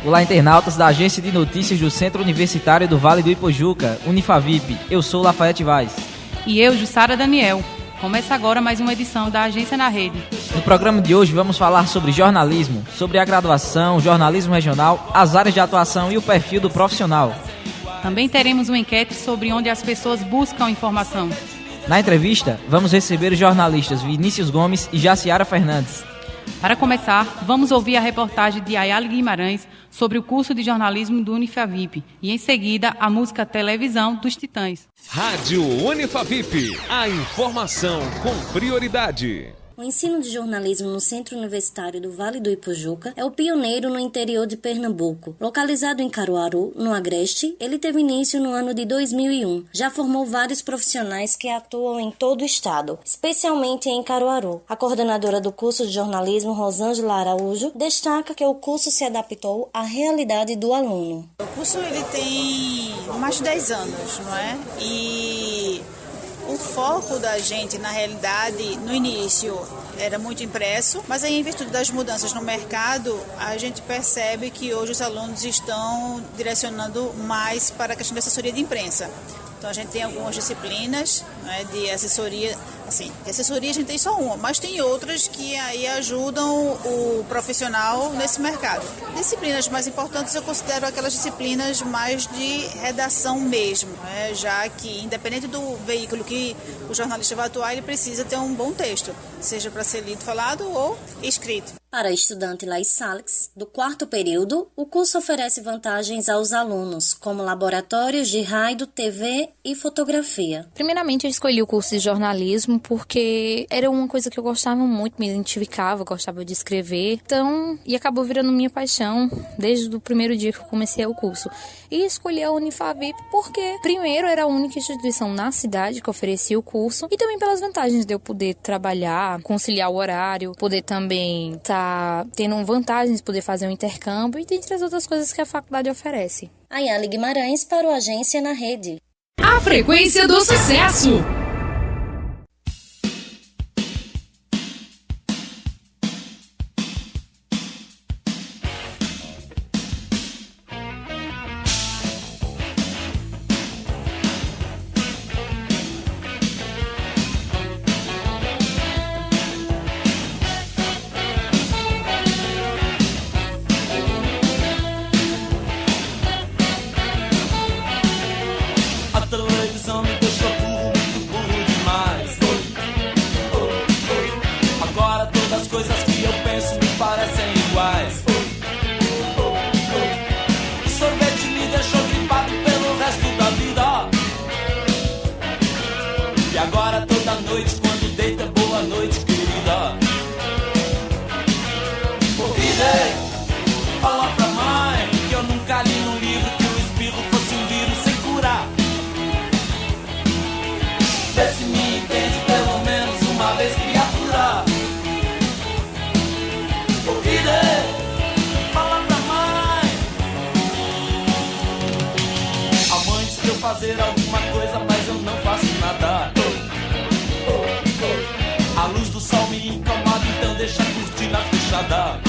Olá, internautas da Agência de Notícias do Centro Universitário do Vale do Ipojuca, Unifavip. Eu sou Lafayette Vaz. E eu, Jussara Daniel. Começa agora mais uma edição da Agência na Rede. No programa de hoje vamos falar sobre jornalismo, sobre a graduação, jornalismo regional, as áreas de atuação e o perfil do profissional. Também teremos uma enquete sobre onde as pessoas buscam informação. Na entrevista, vamos receber os jornalistas Vinícius Gomes e Jaciara Fernandes. Para começar, vamos ouvir a reportagem de Ayali Guimarães sobre o curso de jornalismo do Unifavip e, em seguida, a música Televisão dos Titãs. Rádio Unifavip, a informação com prioridade. O ensino de jornalismo no Centro Universitário do Vale do Ipojuca é o pioneiro no interior de Pernambuco. Localizado em Caruaru, no Agreste, ele teve início no ano de 2001. Já formou vários profissionais que atuam em todo o estado, especialmente em Caruaru. A coordenadora do curso de jornalismo, Rosângela Araújo, destaca que o curso se adaptou à realidade do aluno. O curso ele tem mais de 10 anos, não é? E o foco da gente, na realidade, no início era muito impresso, mas aí, em virtude das mudanças no mercado, a gente percebe que hoje os alunos estão direcionando mais para a questão da assessoria de imprensa. Então, a gente tem algumas disciplinas, né, de assessoria, assim, de assessoria a gente tem só uma, mas tem outras que aí ajudam o profissional nesse mercado. Disciplinas mais importantes eu considero aquelas disciplinas mais de redação mesmo, né, já que independente do veículo que o jornalista vai atuar, ele precisa ter um bom texto, seja para ser lido, falado ou escrito. Para a estudante Laís Salix, do quarto período, o curso oferece vantagens aos alunos, como laboratórios de rádio, TV e fotografia. Primeiramente, eu escolhi o curso de jornalismo porque era uma coisa que eu gostava muito, me identificava, gostava de escrever. Então, e acabou virando minha paixão desde o primeiro dia que eu comecei o curso. E escolhi a Unifavip porque, primeiro, era a única instituição na cidade que oferecia o curso e também pelas vantagens de eu poder trabalhar, conciliar o horário, poder também estar tendo vantagens, poder fazer um intercâmbio e dentre as outras coisas que a faculdade oferece. Ayali Guimarães para o Agência na Rede. A frequência do sucesso. Fazer alguma coisa, mas eu não faço nada. A luz do sol me incomoda, então deixa a cortina fechada.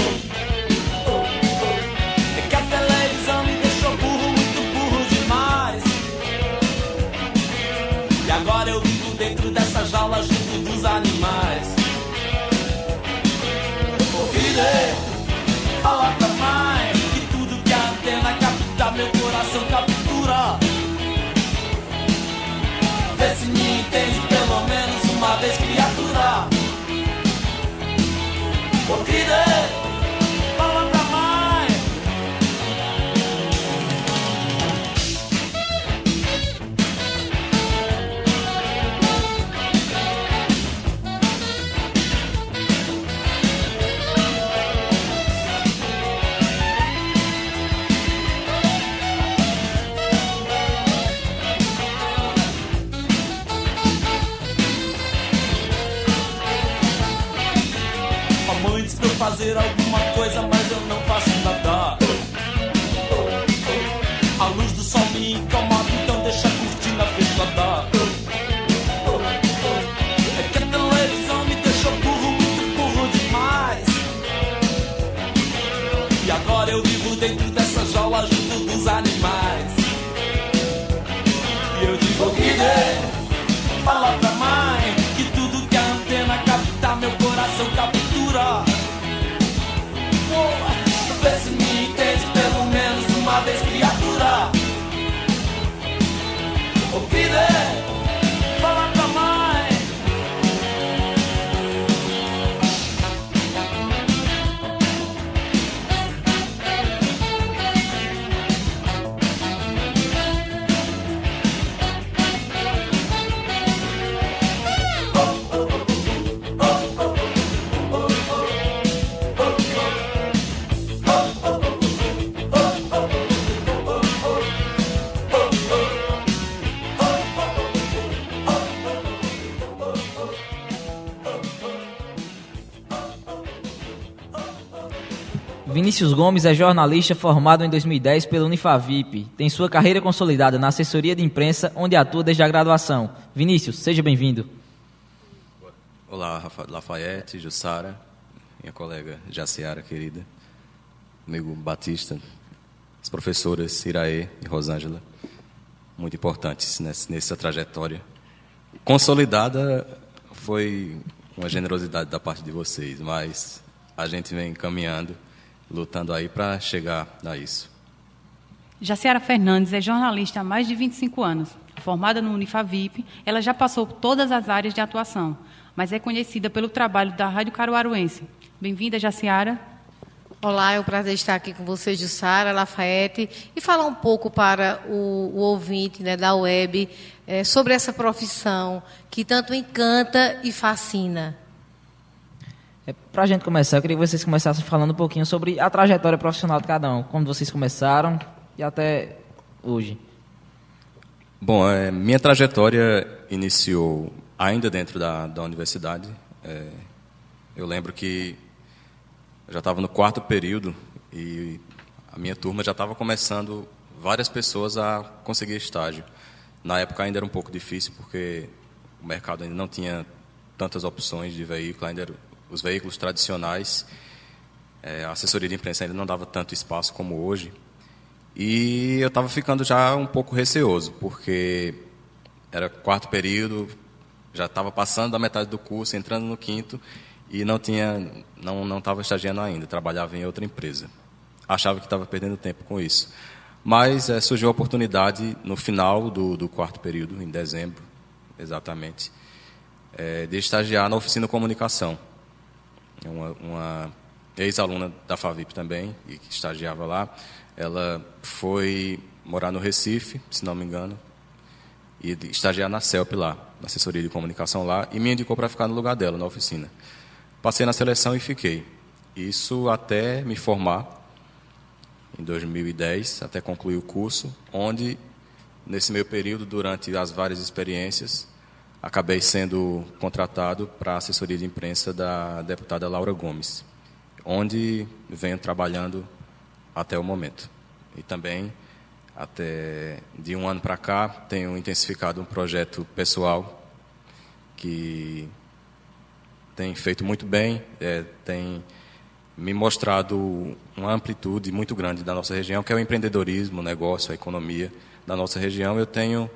É que a televisão me deixou burro, muito burro demais. E agora eu vivo dentro dessa jaula junto dos animais. Ouvirei falar pra mãe que tudo que a antena capta, meu coração captura. Vê se me entende pelo menos uma vez, criatura. Ô, querer, fala pra mãe. Fazer alguma coisa, mas eu não faço nada. A luz do sol me incomoda, então deixa a cortina fechada. É que a televisão me deixou burro, muito burro demais. E agora eu vivo dentro dessa coração captura. Vê se me entende pelo menos uma vez, criatura. Ô Pide, fala com a mãe. Vinícius Gomes é jornalista formado em 2010 pela Unifavip. Tem sua carreira consolidada na assessoria de imprensa, onde atua desde a graduação. Vinícius, seja bem-vindo. Olá, Lafayette, Jussara, minha colega Jaciara, querida, amigo Batista, as professoras Iraê e Rosângela, muito importantes nessa trajetória. Consolidada foi uma generosidade da parte de vocês, mas a gente vem caminhando, lutando aí para chegar a isso. Jaciara Fernandes é jornalista há mais de 25 anos. Formada no Unifavip, ela já passou por todas as áreas de atuação, mas é conhecida pelo trabalho da Rádio Caruaruense. Bem-vinda, Jaciara. Olá, é um prazer estar aqui com vocês, Jussara, Lafayette, e falar um pouco para o ouvinte, né, da web sobre essa profissão que tanto encanta e fascina. Para a gente começar, eu queria que vocês começassem falando um pouquinho sobre a trajetória profissional de cada um, como vocês começaram e até hoje. Bom, minha trajetória iniciou ainda dentro da universidade. Eu lembro que eu já estava no 4º período e a minha turma já estava começando várias pessoas a conseguir estágio. Na época ainda era um pouco difícil, porque o mercado ainda não tinha tantas opções de veículo, ainda eram os veículos tradicionais, a assessoria de imprensa ainda não dava tanto espaço como hoje. E eu estava ficando já um pouco receoso, porque era 4º período, já estava passando da metade do curso, entrando no 5º, e não estava estagiando ainda, trabalhava em outra empresa. Achava que estava perdendo tempo com isso. Mas surgiu a oportunidade no final do 4º período, em dezembro, exatamente, de estagiar na oficina Comunicação. Uma ex-aluna da Favip também, e que estagiava lá, ela foi morar no Recife, se não me engano, e estagiar na CELP lá, na assessoria de comunicação lá, e me indicou para ficar no lugar dela, na oficina. Passei na seleção e fiquei. Isso até me formar, em 2010, até concluir o curso, onde, nesse meio período, durante as várias experiências, acabei sendo contratado para a assessoria de imprensa da deputada Laura Gomes, onde venho trabalhando até o momento. E também, até de um ano para cá, tenho intensificado um projeto pessoal que tem feito muito bem, tem me mostrado uma amplitude muito grande da nossa região, que é o empreendedorismo, o negócio, a economia da nossa região. Eu tenho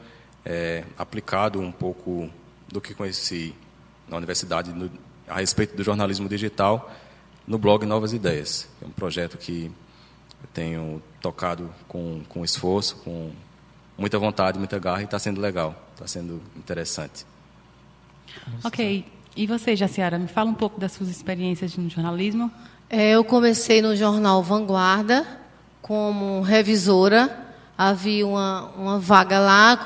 aplicado um pouco do que conheci na universidade a respeito do jornalismo digital no blog Novas Ideias. É um projeto que eu tenho tocado com esforço, com muita vontade, muita garra, e está sendo legal, está sendo interessante. Ok. E você, Jaciara, me fala um pouco das suas experiências no jornalismo. Eu comecei no jornal Vanguarda como revisora. Havia uma vaga lá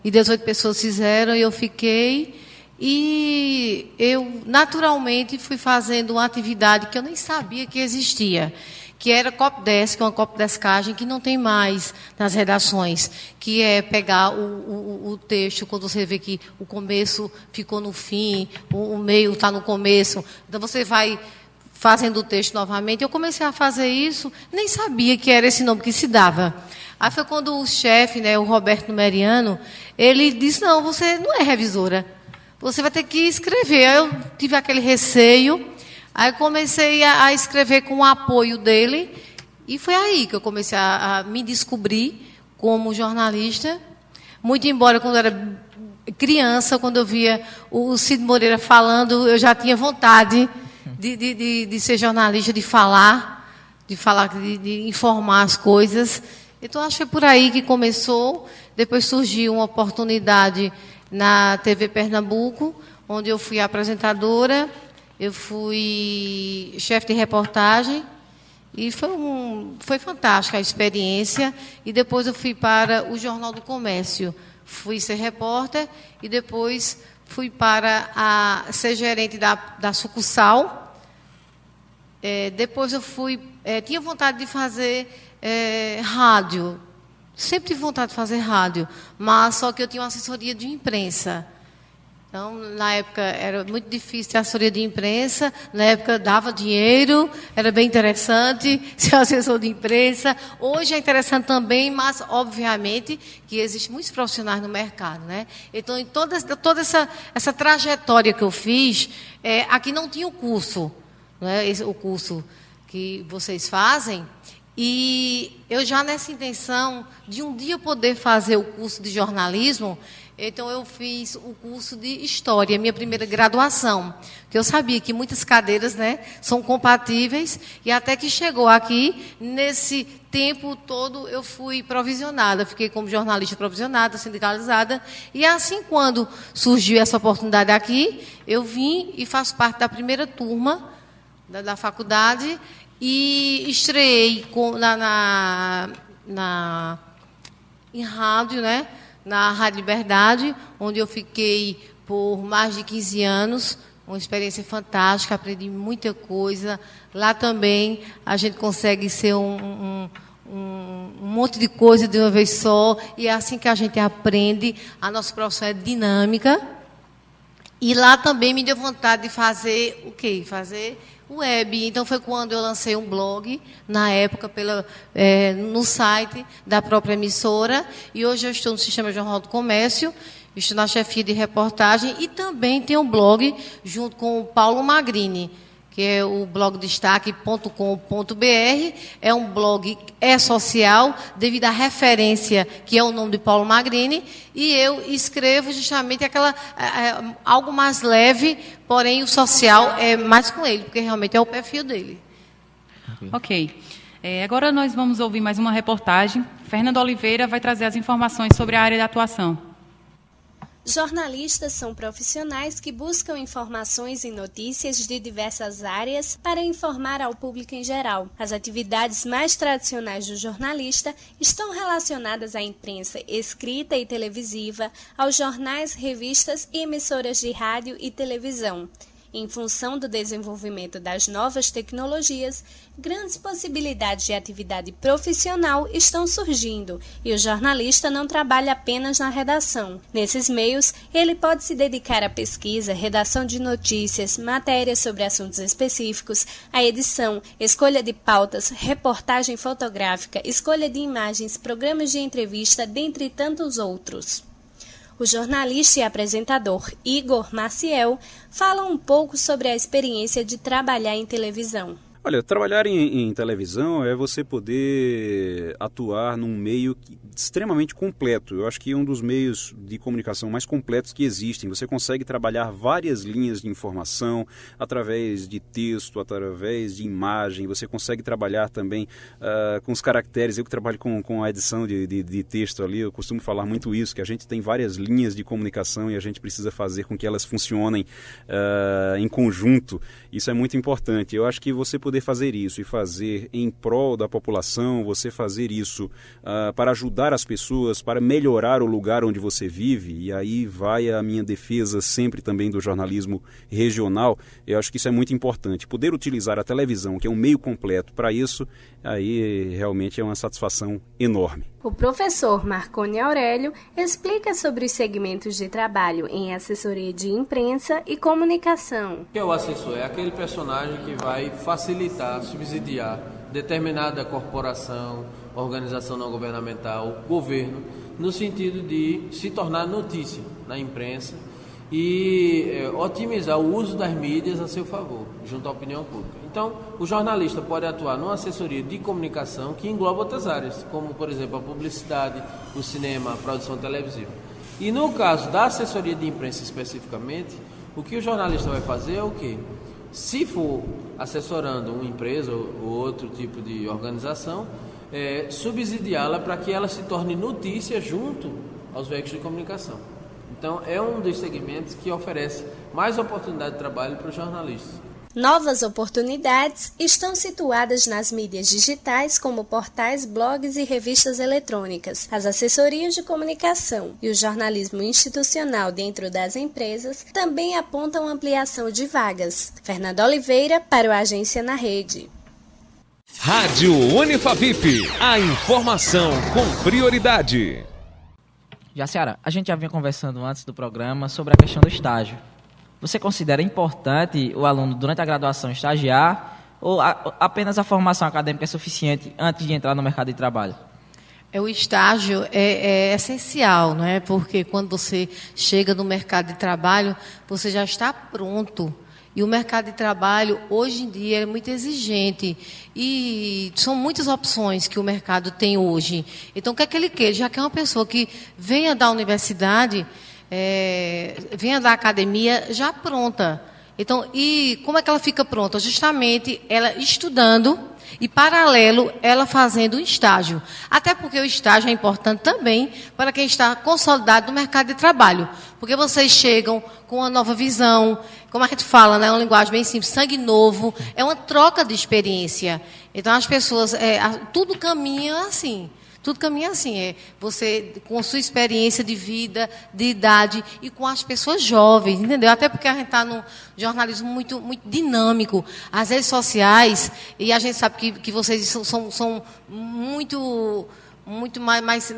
e 18 pessoas fizeram e eu fiquei. E eu, naturalmente, fui fazendo uma atividade que eu nem sabia que existia, que era copdesk, uma copdeskagem que não tem mais nas redações, que é pegar o texto, quando você vê que o começo ficou no fim, o meio está no começo, então você vai fazendo o texto novamente. Eu comecei a fazer isso, nem sabia que era esse nome que se dava. Aí foi quando o chefe, né, o Roberto Numeriano, ele disse, não, você não é revisora, você vai ter que escrever. Aí eu tive aquele receio, aí comecei a escrever com o apoio dele, e foi aí que eu comecei a me descobrir como jornalista. Muito embora, quando eu era criança, quando eu via o Cid Moreira falando, eu já tinha vontade de ser jornalista, de falar, de informar as coisas. Então, acho que é por aí que começou. Depois surgiu uma oportunidade na TV Pernambuco, onde eu fui apresentadora, eu fui chefe de reportagem, e foi fantástica a experiência. E depois eu fui para o Jornal do Comércio, fui ser repórter, e depois fui para ser gerente da sucursal. Depois eu tinha vontade de fazer rádio, sempre tive vontade de fazer rádio, mas só que eu tinha uma assessoria de imprensa. Então, na época, era muito difícil ter assessoria de imprensa. Na época, dava dinheiro, era bem interessante ser assessor de imprensa. Hoje é interessante também, mas, obviamente, que existem muitos profissionais no mercado, né? Então, em toda essa trajetória que eu fiz, aqui não tinha o curso, né? O curso que vocês fazem. E eu já nessa intenção de um dia poder fazer o curso de jornalismo, então eu fiz o curso de História, minha primeira graduação, que eu sabia que muitas cadeiras, né, são compatíveis, e até que chegou aqui, nesse tempo todo eu fui provisionada, fiquei como jornalista provisionada, sindicalizada, e assim quando surgiu essa oportunidade aqui, eu vim e faço parte da primeira turma da faculdade, e estreiei em rádio, né? Na Rádio Liberdade, onde eu fiquei por mais de 15 anos, uma experiência fantástica, aprendi muita coisa. Lá também a gente consegue ser um monte de coisa de uma vez só, e é assim que a gente aprende. A nossa profissão é dinâmica. E lá também me deu vontade de fazer o quê? Fazer web. Então, foi quando eu lancei um blog, na época, no site da própria emissora. E hoje eu estou no Sistema Jornal do Comércio, estou na chefia de reportagem e também tenho um blog junto com o Paulo Magrini, que é o blogdestaque.com.br. É um blog social, devido à referência, que é o nome de Paulo Magrini, e eu escrevo justamente algo mais leve, porém o social é mais com ele, porque realmente é o perfil dele. Ok. Agora nós vamos ouvir mais uma reportagem. Fernando Oliveira vai trazer as informações sobre a área de atuação. Jornalistas são profissionais que buscam informações e notícias de diversas áreas para informar ao público em geral. As atividades mais tradicionais do jornalista estão relacionadas à imprensa escrita e televisiva, aos jornais, revistas e emissoras de rádio e televisão. Em função do desenvolvimento das novas tecnologias, grandes possibilidades de atividade profissional estão surgindo e o jornalista não trabalha apenas na redação. Nesses meios, ele pode se dedicar à pesquisa, redação de notícias, matérias sobre assuntos específicos, à edição, escolha de pautas, reportagem fotográfica, escolha de imagens, programas de entrevista, dentre tantos outros. O jornalista e apresentador Igor Maciel fala um pouco sobre a experiência de trabalhar em televisão. Olha, trabalhar em televisão é você poder atuar num meio extremamente completo. Eu acho que é um dos meios de comunicação mais completos que existem. Você consegue trabalhar várias linhas de informação através de texto, através de imagem. Você consegue trabalhar também com os caracteres. Eu que trabalho com a edição de texto ali, eu costumo falar muito isso, que a gente tem várias linhas de comunicação e a gente precisa fazer com que elas funcionem em conjunto. Isso é muito importante. Eu acho que você poder fazer isso e fazer em prol da população, você fazer isso para ajudar as pessoas, para melhorar o lugar onde você vive, e aí vai a minha defesa sempre também do jornalismo regional. Eu acho que isso é muito importante. Poder utilizar a televisão, que é um meio completo para isso, aí realmente é uma satisfação enorme. O professor Marconi Aurélio explica sobre os segmentos de trabalho em assessoria de imprensa e comunicação. O que é o assessor? É aquele personagem que vai facilitar, subsidiar determinada corporação, organização não governamental, governo, no sentido de se tornar notícia na imprensa e otimizar o uso das mídias a seu favor, junto à opinião pública. Então, o jornalista pode atuar numa assessoria de comunicação que engloba outras áreas, como, por exemplo, a publicidade, o cinema, a produção televisiva. E no caso da assessoria de imprensa especificamente, o que o jornalista vai fazer é o quê? Se for assessorando uma empresa ou outro tipo de organização, subsidiá-la para que ela se torne notícia junto aos veículos de comunicação. Então, é um dos segmentos que oferece mais oportunidade de trabalho para os jornalistas. Novas oportunidades estão situadas nas mídias digitais, como portais, blogs e revistas eletrônicas, as assessorias de comunicação e o jornalismo institucional dentro das empresas também apontam ampliação de vagas. Fernanda Oliveira, para o Agência na Rede. Rádio Unifavip, a informação com prioridade. Jaciara, a gente já vinha conversando antes do programa sobre a questão do estágio. Você considera importante o aluno, durante a graduação, estagiar ou apenas a formação acadêmica é suficiente antes de entrar no mercado de trabalho? O estágio é essencial, não é? Porque quando você chega no mercado de trabalho, você já está pronto. E o mercado de trabalho, hoje em dia, é muito exigente. E são muitas opções que o mercado tem hoje. Então, o que é que ele quer? Já que é uma pessoa que venha da universidade, venha da academia já pronta. Então, e como é que ela fica pronta? Justamente ela estudando e, paralelo, ela fazendo um estágio. Até porque o estágio é importante também para quem está consolidado no mercado de trabalho. Porque vocês chegam com uma nova visão, como a gente fala, né, uma linguagem bem simples, sangue novo, é uma troca de experiência. Então, as pessoas, tudo caminha assim. Tudo caminha assim, você com a sua experiência de vida, de idade e com as pessoas jovens, entendeu? Até porque a gente está num jornalismo muito, muito dinâmico. As redes sociais, e a gente sabe que vocês são muito mais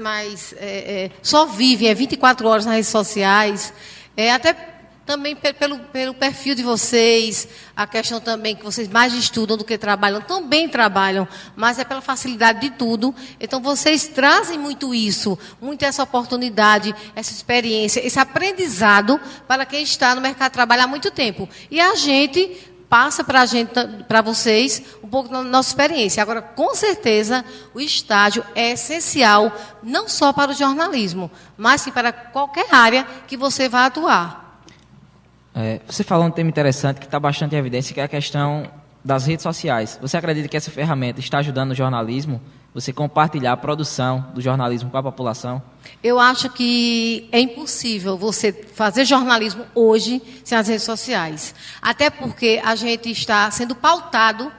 só vivem 24 horas nas redes sociais, até também pelo perfil de vocês, a questão também que vocês mais estudam do que trabalham, também trabalham, mas é pela facilidade de tudo. Então, vocês trazem muito isso, muito essa oportunidade, essa experiência, esse aprendizado para quem está no mercado de trabalho há muito tempo. E a gente passa para vocês um pouco da nossa experiência. Agora, com certeza, o estágio é essencial, não só para o jornalismo, mas sim para qualquer área que você vá atuar. Você falou um tema interessante que está bastante em evidência, que é a questão das redes sociais. Você acredita que essa ferramenta está ajudando no jornalismo? Você compartilhar a produção do jornalismo com a população? Eu acho que é impossível você fazer jornalismo hoje sem as redes sociais. Até porque a gente está sendo pautado,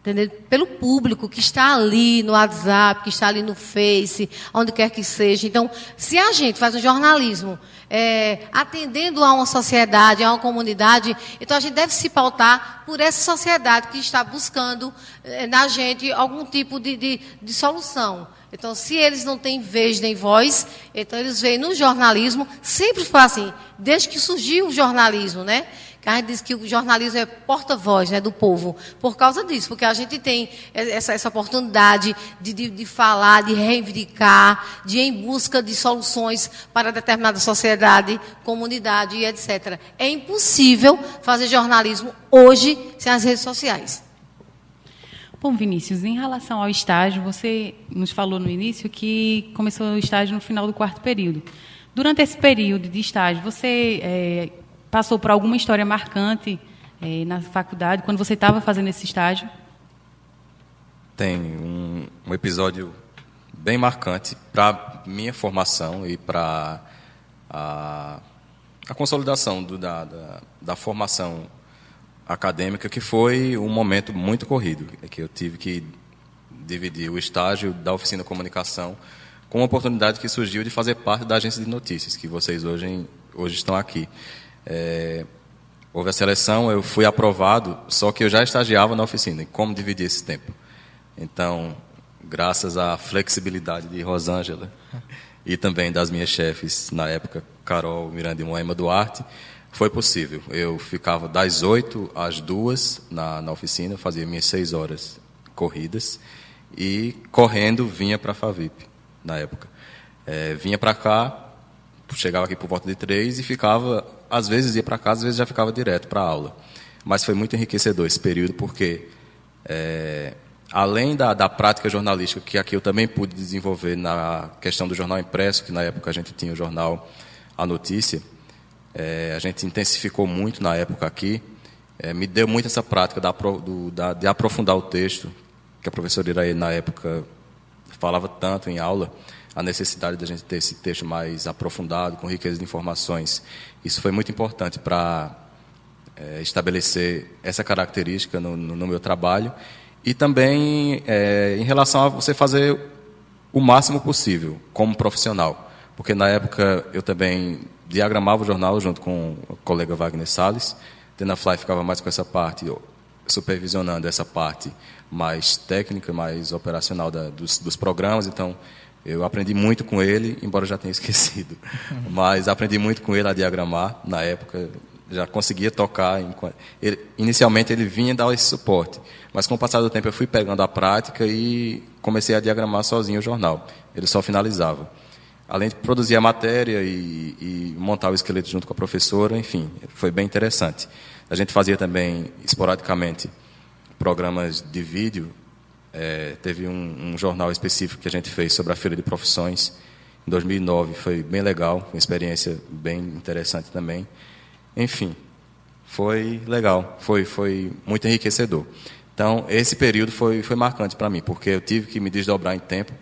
entendeu? Pelo público que está ali no WhatsApp, que está ali no Face, onde quer que seja. Então, se a gente faz um jornalismo atendendo a uma sociedade, a uma comunidade, então a gente deve se pautar por essa sociedade que está buscando na gente algum tipo de solução. Então, se eles não têm vez nem voz, então eles veem no jornalismo, sempre foi assim, desde que surgiu o jornalismo, né? Que a gente diz que o jornalismo é porta-voz, né, do povo, por causa disso, porque a gente tem essa oportunidade de falar, de reivindicar, de ir em busca de soluções para determinada sociedade, comunidade e etc. É impossível fazer jornalismo hoje sem as redes sociais. Bom, Vinícius, em relação ao estágio, você nos falou no início que começou o estágio no final do 4º período. Durante esse período de estágio, você passou por alguma história marcante na faculdade, quando você estava fazendo esse estágio? Tem um episódio bem marcante para minha formação e para a consolidação da formação acadêmica, que foi um momento muito corrido, que eu tive que dividir o estágio da oficina de comunicação com uma oportunidade que surgiu de fazer parte da agência de notícias, que vocês hoje estão aqui. Houve a seleção, eu fui aprovado, só que eu já estagiava na oficina. E como dividir esse tempo? Então, graças à flexibilidade de Rosângela e também das minhas chefes na época, Carol, Miranda e Moema Duarte, foi possível. Eu ficava das 8 às 2 na oficina, fazia minhas 6 horas corridas e correndo vinha para a FAVIP na época. Vinha para cá, chegava aqui por volta de 3 e ficava, às vezes ia para casa, às vezes já ficava direto para a aula. Mas foi muito enriquecedor esse período, porque além da prática jornalística, que aqui eu também pude desenvolver na questão do jornal impresso, que na época a gente tinha o jornal A Notícia, a gente intensificou muito na época aqui, me deu muito essa prática de aprofundar o texto, que a professora Iraí, na época, falava tanto em aula, a necessidade de a gente ter esse texto mais aprofundado, com riqueza de informações. Isso foi muito importante para estabelecer essa característica no meu trabalho. E também em relação a você fazer o máximo possível como profissional. Porque na época eu também diagramava o jornal junto com o colega Wagner Salles. Dena Fly ficava mais com essa parte, supervisionando essa parte mais técnica, mais operacional dos programas. Então, eu aprendi muito com ele, embora eu já tenha esquecido. Mas aprendi muito com ele a diagramar. Na época, já conseguia tocar. Inicialmente, ele vinha dar esse suporte. Mas, com o passar do tempo, eu fui pegando a prática e comecei a diagramar sozinho o jornal. Ele só finalizava. Além de produzir a matéria e montar o esqueleto junto com a professora, enfim, foi bem interessante. A gente fazia também, esporadicamente, programas de vídeo. Teve um jornal específico que a gente fez sobre a Feira de Profissões, em 2009, foi bem legal, uma experiência bem interessante também. Enfim, foi legal, foi muito enriquecedor. Então, esse período foi marcante para mim, porque eu tive que me desdobrar em tempo,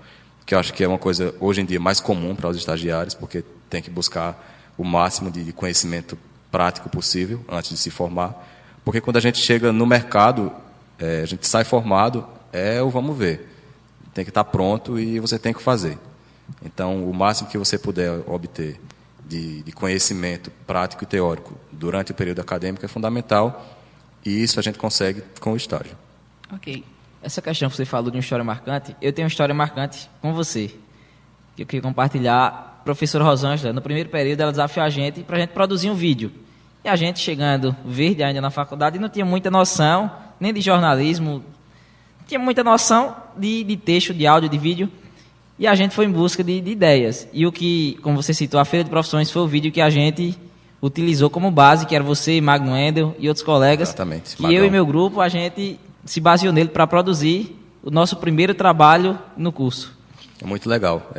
que eu acho que é uma coisa, hoje em dia, mais comum para os estagiários, porque tem que buscar o máximo de conhecimento prático possível antes de se formar. Porque quando a gente chega no mercado, a gente sai formado, o vamos ver. Tem que estar pronto e você tem que fazer. Então, o máximo que você puder obter de conhecimento prático e teórico durante o período acadêmico é fundamental, e isso a gente consegue com o estágio. Ok. Essa questão que você falou de uma história marcante, eu tenho uma história marcante com você, que eu queria compartilhar. A professora Rosângela, no primeiro período, ela desafiou a gente para a gente produzir um vídeo. E a gente, chegando verde ainda na faculdade, não tinha muita noção, nem de jornalismo, não tinha muita noção de texto, de áudio, de vídeo. E a gente foi em busca de ideias. E o que, como você citou, a Feira de Profissões foi o vídeo que a gente utilizou como base, que era você, Magno Wendel e outros colegas. Exatamente. Que eu e meu grupo, a gente se baseou nele para produzir o nosso primeiro trabalho no curso. É muito legal.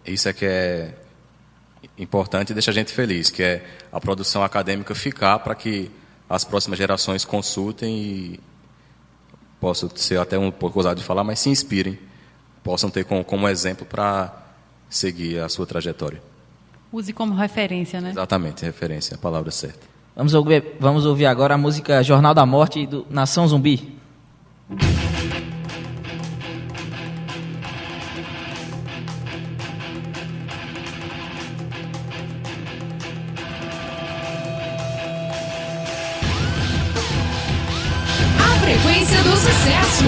Isso é que é importante e deixa a gente feliz, que é a produção acadêmica ficar para que as próximas gerações consultem e, posso ser até um pouco ousado de falar, mas se inspirem, possam ter como exemplo para seguir a sua trajetória. Use como referência, né? Exatamente, referência, a palavra certa. Vamos ouvir agora a música Jornal da Morte do Nação Zumbi. A frequência do sucesso.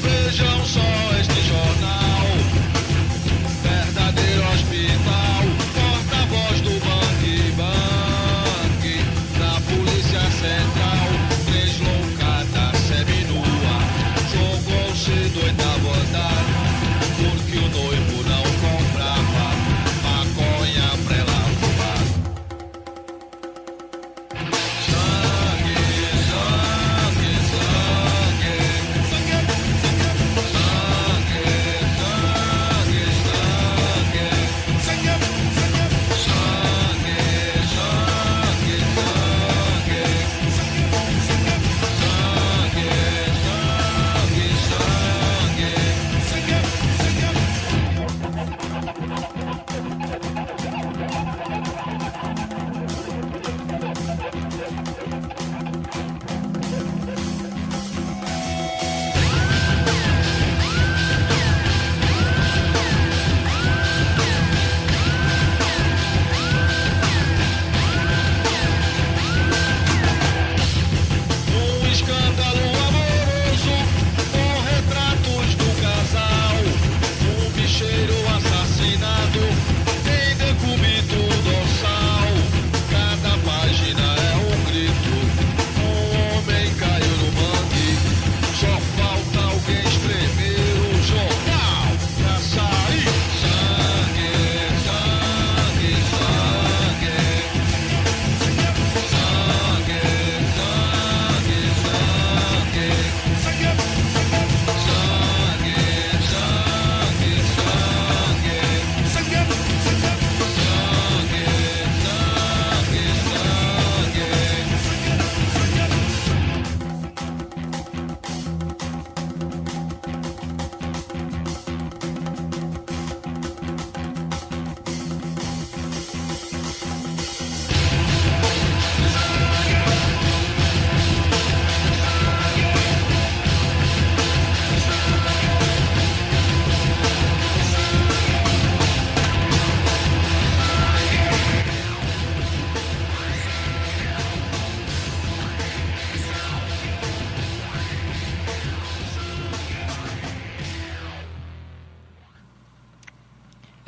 Vejam só este jornal, verdadeiro hospital, porta-voz do Bang, da Polícia Central, deslocada seminua, jogou-se do oitavo andar, porque o noivo não comprava maconha pra ela fumar.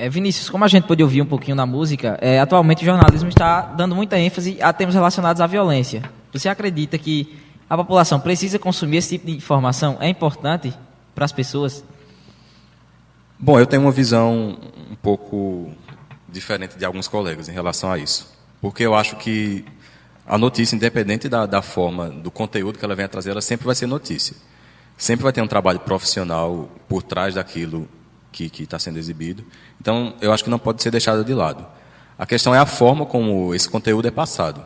Vinícius, como a gente pôde ouvir um pouquinho na música, atualmente o jornalismo está dando muita ênfase a temas relacionados à violência. Você acredita que a população precisa consumir esse tipo de informação? É importante para as pessoas? Bom, eu tenho uma visão um pouco diferente de alguns colegas em relação a isso. Porque eu acho que a notícia, independente da forma, do conteúdo que ela venha trazer, ela sempre vai ser notícia. Sempre vai ter um trabalho profissional por trás daquilo que está sendo exibido. Então, eu acho que não pode ser deixado de lado. A questão é a forma como esse conteúdo é passado.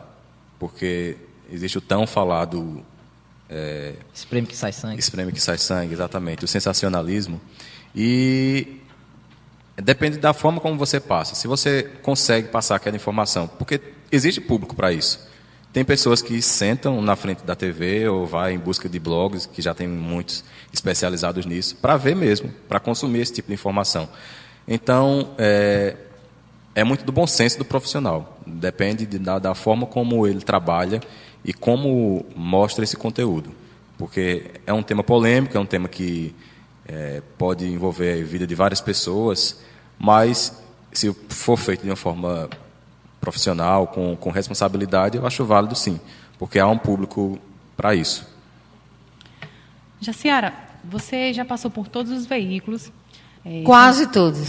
Porque existe o tão falado... espreme que sai sangue. Espreme que sai sangue, exatamente. O sensacionalismo. E depende da forma como você passa. Se você consegue passar aquela informação. Porque existe público para isso. Tem pessoas que sentam na frente da TV ou vai em busca de blogs, que já tem muitos especializados nisso, para ver mesmo, para consumir esse tipo de informação. Então, é muito do bom senso do profissional. Depende da forma como ele trabalha e como mostra esse conteúdo. Porque é um tema polêmico, é um tema que pode envolver a vida de várias pessoas, mas se for feito de uma forma profissional, com responsabilidade, eu acho válido sim, porque há um público para isso. Jaciara, você já passou por todos os veículos. Quase todos.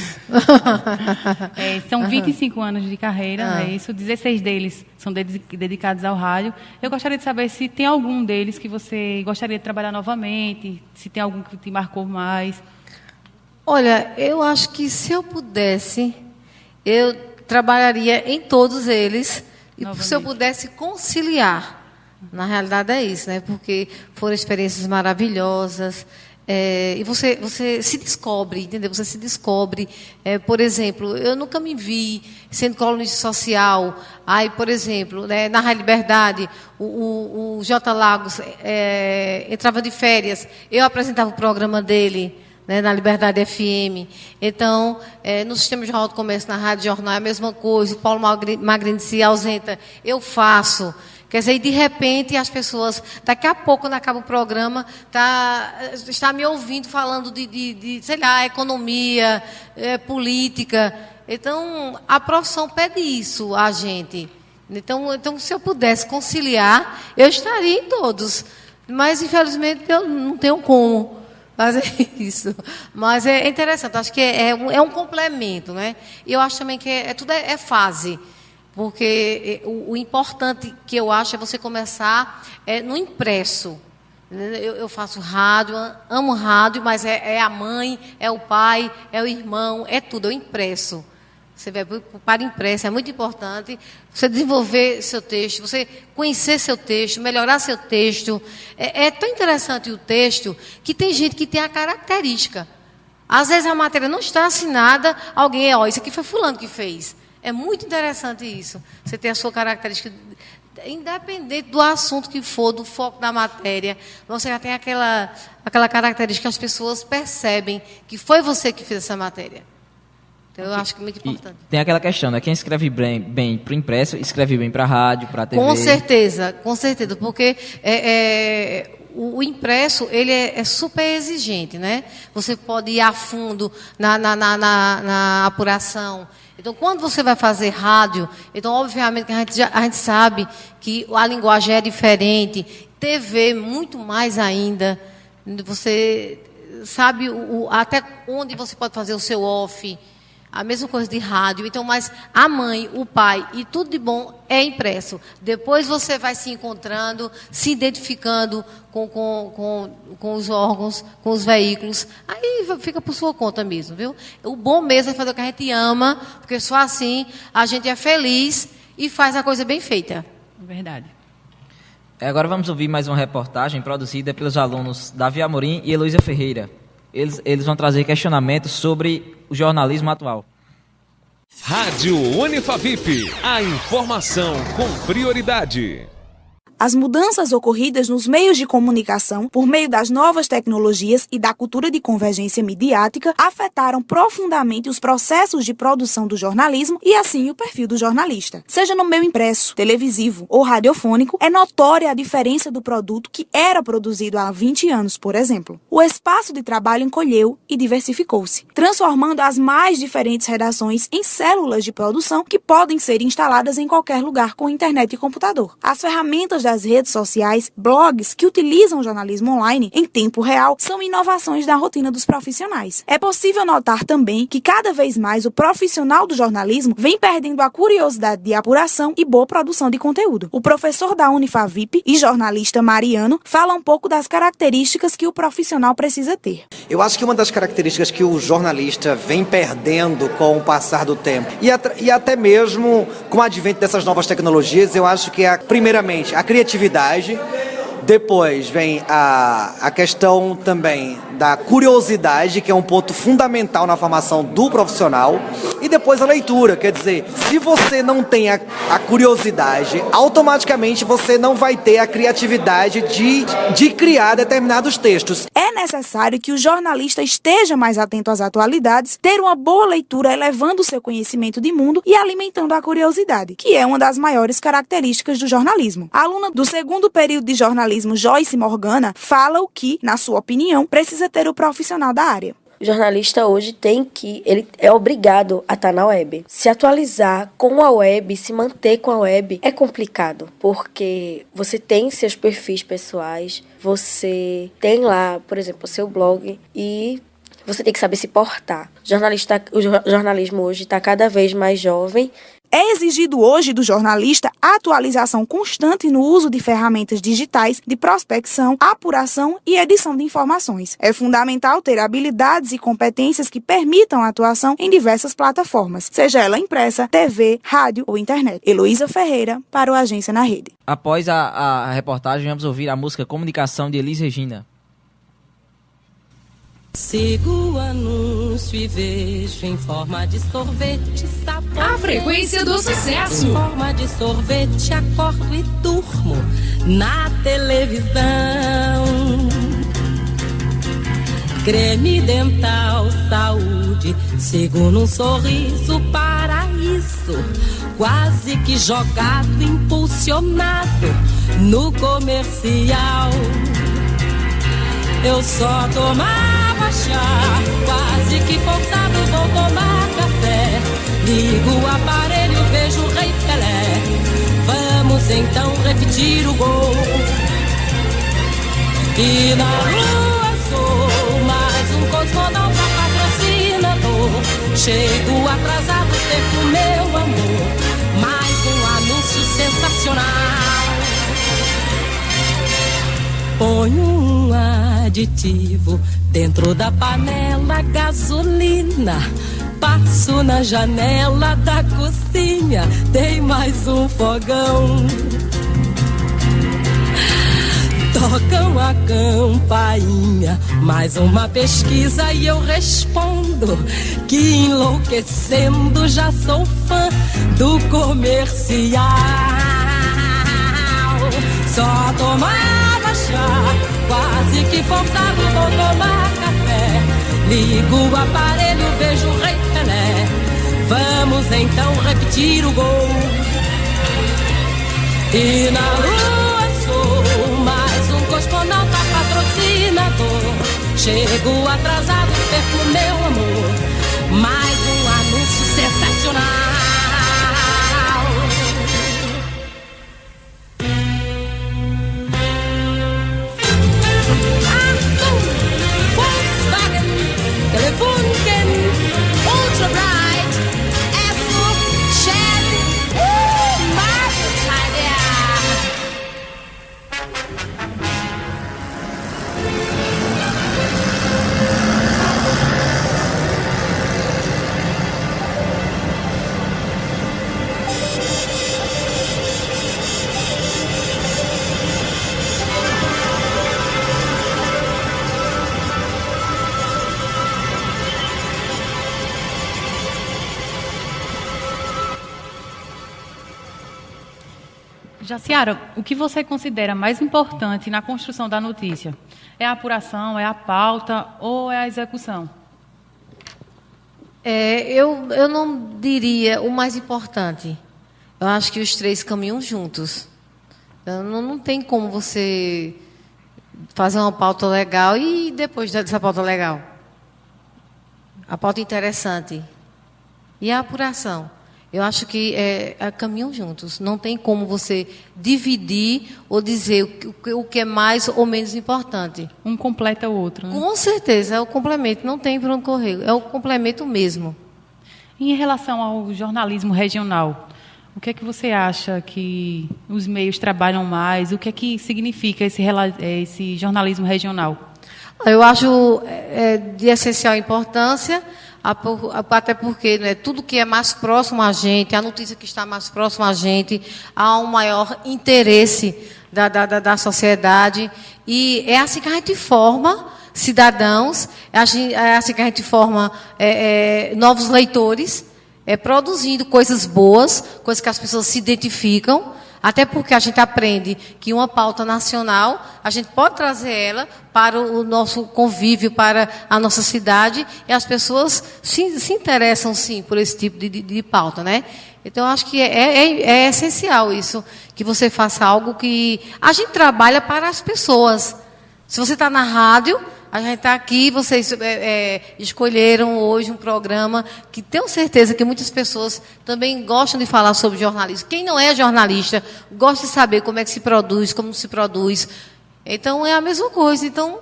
São 25 anos de carreira, isso, 16 deles são dedicados ao rádio. Eu gostaria de saber se tem algum deles que você gostaria de trabalhar novamente, se tem algum que te marcou mais. Olha, eu acho que se eu pudesse, eu trabalharia em todos eles, e se eu pudesse conciliar. Na realidade é isso, né? Porque foram experiências maravilhosas. E você se descobre, entendeu? Você se descobre. Por exemplo, eu nunca me vi sendo colunista social. Aí, por exemplo, né, na Rádio Liberdade, o J. Lagos entrava de férias, eu apresentava o programa dele, né, na Liberdade FM. Então, no Sistema Jornal do Comércio, na Rádio Jornal, é a mesma coisa. O Paulo Magrini se ausenta, eu faço. Quer dizer, e de repente as pessoas, daqui a pouco, quando acaba o programa, está me ouvindo falando de sei lá, economia, política. Então, a profissão pede isso a gente. Então, se eu pudesse conciliar, eu estaria em todos. Mas, infelizmente, eu não tenho como fazer isso. Mas é interessante, acho que é um complemento, né? E eu acho também que tudo é fase. Porque o importante que eu acho é você começar no impresso. Eu faço rádio, amo rádio, mas é a mãe, é o pai, é o irmão, é tudo, é o impresso. Você vai para o impresso, é muito importante você desenvolver seu texto, você conhecer seu texto, melhorar seu texto. É tão interessante o texto que tem gente que tem a característica. Às vezes a matéria não está assinada, alguém isso aqui foi fulano que fez. É muito interessante isso. Você ter a sua característica, independente do assunto que for, do foco da matéria, você já tem aquela característica que as pessoas percebem que foi você que fez essa matéria. Então, eu acho que é muito importante. E tem aquela questão, né? Quem escreve bem para o impresso, escreve bem para a rádio, para a TV. Com certeza, porque o impresso ele é super exigente, né? Você pode ir a fundo na apuração. Então, quando você vai fazer rádio, então, obviamente, que a gente sabe que a linguagem é diferente. TV, muito mais ainda. Você sabe até onde você pode fazer o seu off. A mesma coisa de rádio. Então, mas a mãe, o pai e tudo de bom é impresso. Depois você vai se encontrando, se identificando com os órgãos, com os veículos. Aí fica por sua conta mesmo, viu? O bom mesmo é fazer o que a gente ama, porque só assim a gente é feliz e faz a coisa bem feita. Verdade. Agora vamos ouvir mais uma reportagem produzida pelos alunos Davi Amorim e Heloísa Ferreira. Eles vão trazer questionamentos sobre o jornalismo atual. Rádio Unifavip, a informação com prioridade. As mudanças ocorridas nos meios de comunicação por meio das novas tecnologias e da cultura de convergência midiática afetaram profundamente os processos de produção do jornalismo e assim o perfil do jornalista. Seja no meio impresso, televisivo ou radiofônico, é notória a diferença do produto que era produzido há 20 anos, por exemplo. O espaço de trabalho encolheu e diversificou-se, transformando as mais diferentes redações em células de produção que podem ser instaladas em qualquer lugar com internet e computador. As ferramentas das redes sociais, blogs que utilizam o jornalismo online em tempo real são inovações da rotina dos profissionais. É possível notar também que cada vez mais o profissional do jornalismo vem perdendo a curiosidade de apuração e boa produção de conteúdo. O professor da Unifavip e jornalista Mariano fala um pouco das características que o profissional precisa ter. Eu acho que uma das características que o jornalista vem perdendo com o passar do tempo e até mesmo com o advento dessas novas tecnologias, eu acho que primeiramente a criatividade, depois vem a questão também da curiosidade, que é um ponto fundamental na formação do profissional, e depois a leitura, quer dizer, se você não tem a curiosidade, automaticamente você não vai ter a criatividade de criar determinados textos. É necessário que o jornalista esteja mais atento às atualidades, ter uma boa leitura elevando o seu conhecimento de mundo e alimentando a curiosidade, que é uma das maiores características do jornalismo. A aluna do segundo período de jornalismo, Joyce Morgana, fala o que, na sua opinião, precisa ter o profissional da área. O jornalista hoje ele é obrigado a estar na web. Se atualizar com a web, se manter com a web é complicado, porque você tem seus perfis pessoais, você tem lá, por exemplo, o seu blog e você tem que saber se portar. O jornalismo hoje está cada vez mais jovem. É exigido hoje do jornalista a atualização constante no uso de ferramentas digitais de prospecção, apuração e edição de informações. É fundamental ter habilidades e competências que permitam a atuação em diversas plataformas, seja ela impressa, TV, rádio ou internet. Heloísa Ferreira, para o Agência na Rede. Após a reportagem, vamos ouvir a música Comunicação de Elis Regina. Sigo o anúncio e vejo em forma de sorvete sabor. A frequência do sucesso. Em forma de sorvete acordo e durmo na televisão. Creme dental, saúde, sigo num sorriso paraíso. Quase que jogado, impulsionado no comercial. Eu só tomava chá, quase que forçado vou tomar café. Ligo o aparelho, vejo o Rei Pelé. Vamos então repetir o gol. E na lua sou mais um cosmonauta patrocinador. Chego atrasado, perco meu amor. Mais um anúncio sensacional. Ponho um aditivo dentro da panela, gasolina. Passo na janela da cozinha, tem mais um fogão. Tocam a campainha, mais uma pesquisa e eu respondo que enlouquecendo já sou fã do comercial. Só tomava chá, quase que forçado vou tomar café. Ligo o aparelho, vejo o Rei Pelé. Vamos então repetir o gol. E na lua sou mais um cosmonauta patrocinador. Chego atrasado, perco meu amor. Mais um anúncio sensacional. Telefunken, Ultra Bright, Apple, Chevy, Marvelous idea. Jaciara, o que você considera mais importante na construção da notícia? É a apuração, é a pauta ou é a execução? Eu não diria o mais importante. Eu acho que os três caminham juntos. Então, não tem como você fazer uma pauta legal e depois dessa pauta legal. A pauta interessante. E a apuração. Eu acho que caminham juntos. Não tem como você dividir ou dizer o que é mais ou menos importante. Um completa o outro, né? Com certeza, é o complemento. Não tem para onde correr. É o complemento mesmo. E em relação ao jornalismo regional, o que é que você acha que os meios trabalham mais? O que é que significa esse jornalismo regional? Eu acho de essencial importância, até porque, né, tudo que é mais próximo a gente, a notícia que está mais próxima a gente, há um maior interesse da sociedade. E é assim que a gente forma cidadãos, é assim que a gente forma novos leitores, produzindo coisas boas, coisas que as pessoas se identificam. Até porque a gente aprende que uma pauta nacional, a gente pode trazer ela para o nosso convívio, para a nossa cidade, e as pessoas se interessam, sim, por esse tipo de pauta, né? Então, eu acho que é essencial isso, que você faça algo que... A gente trabalha para as pessoas. Se você está na rádio... A gente está aqui, vocês escolheram hoje um programa que tenho certeza que muitas pessoas também gostam de falar sobre jornalismo. Quem não é jornalista gosta de saber como é que se produz, como se produz. Então, é a mesma coisa. Então,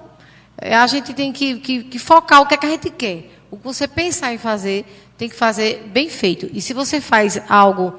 a gente tem que focar o que é que a gente quer. O que você pensar em fazer, tem que fazer bem feito. E se você faz algo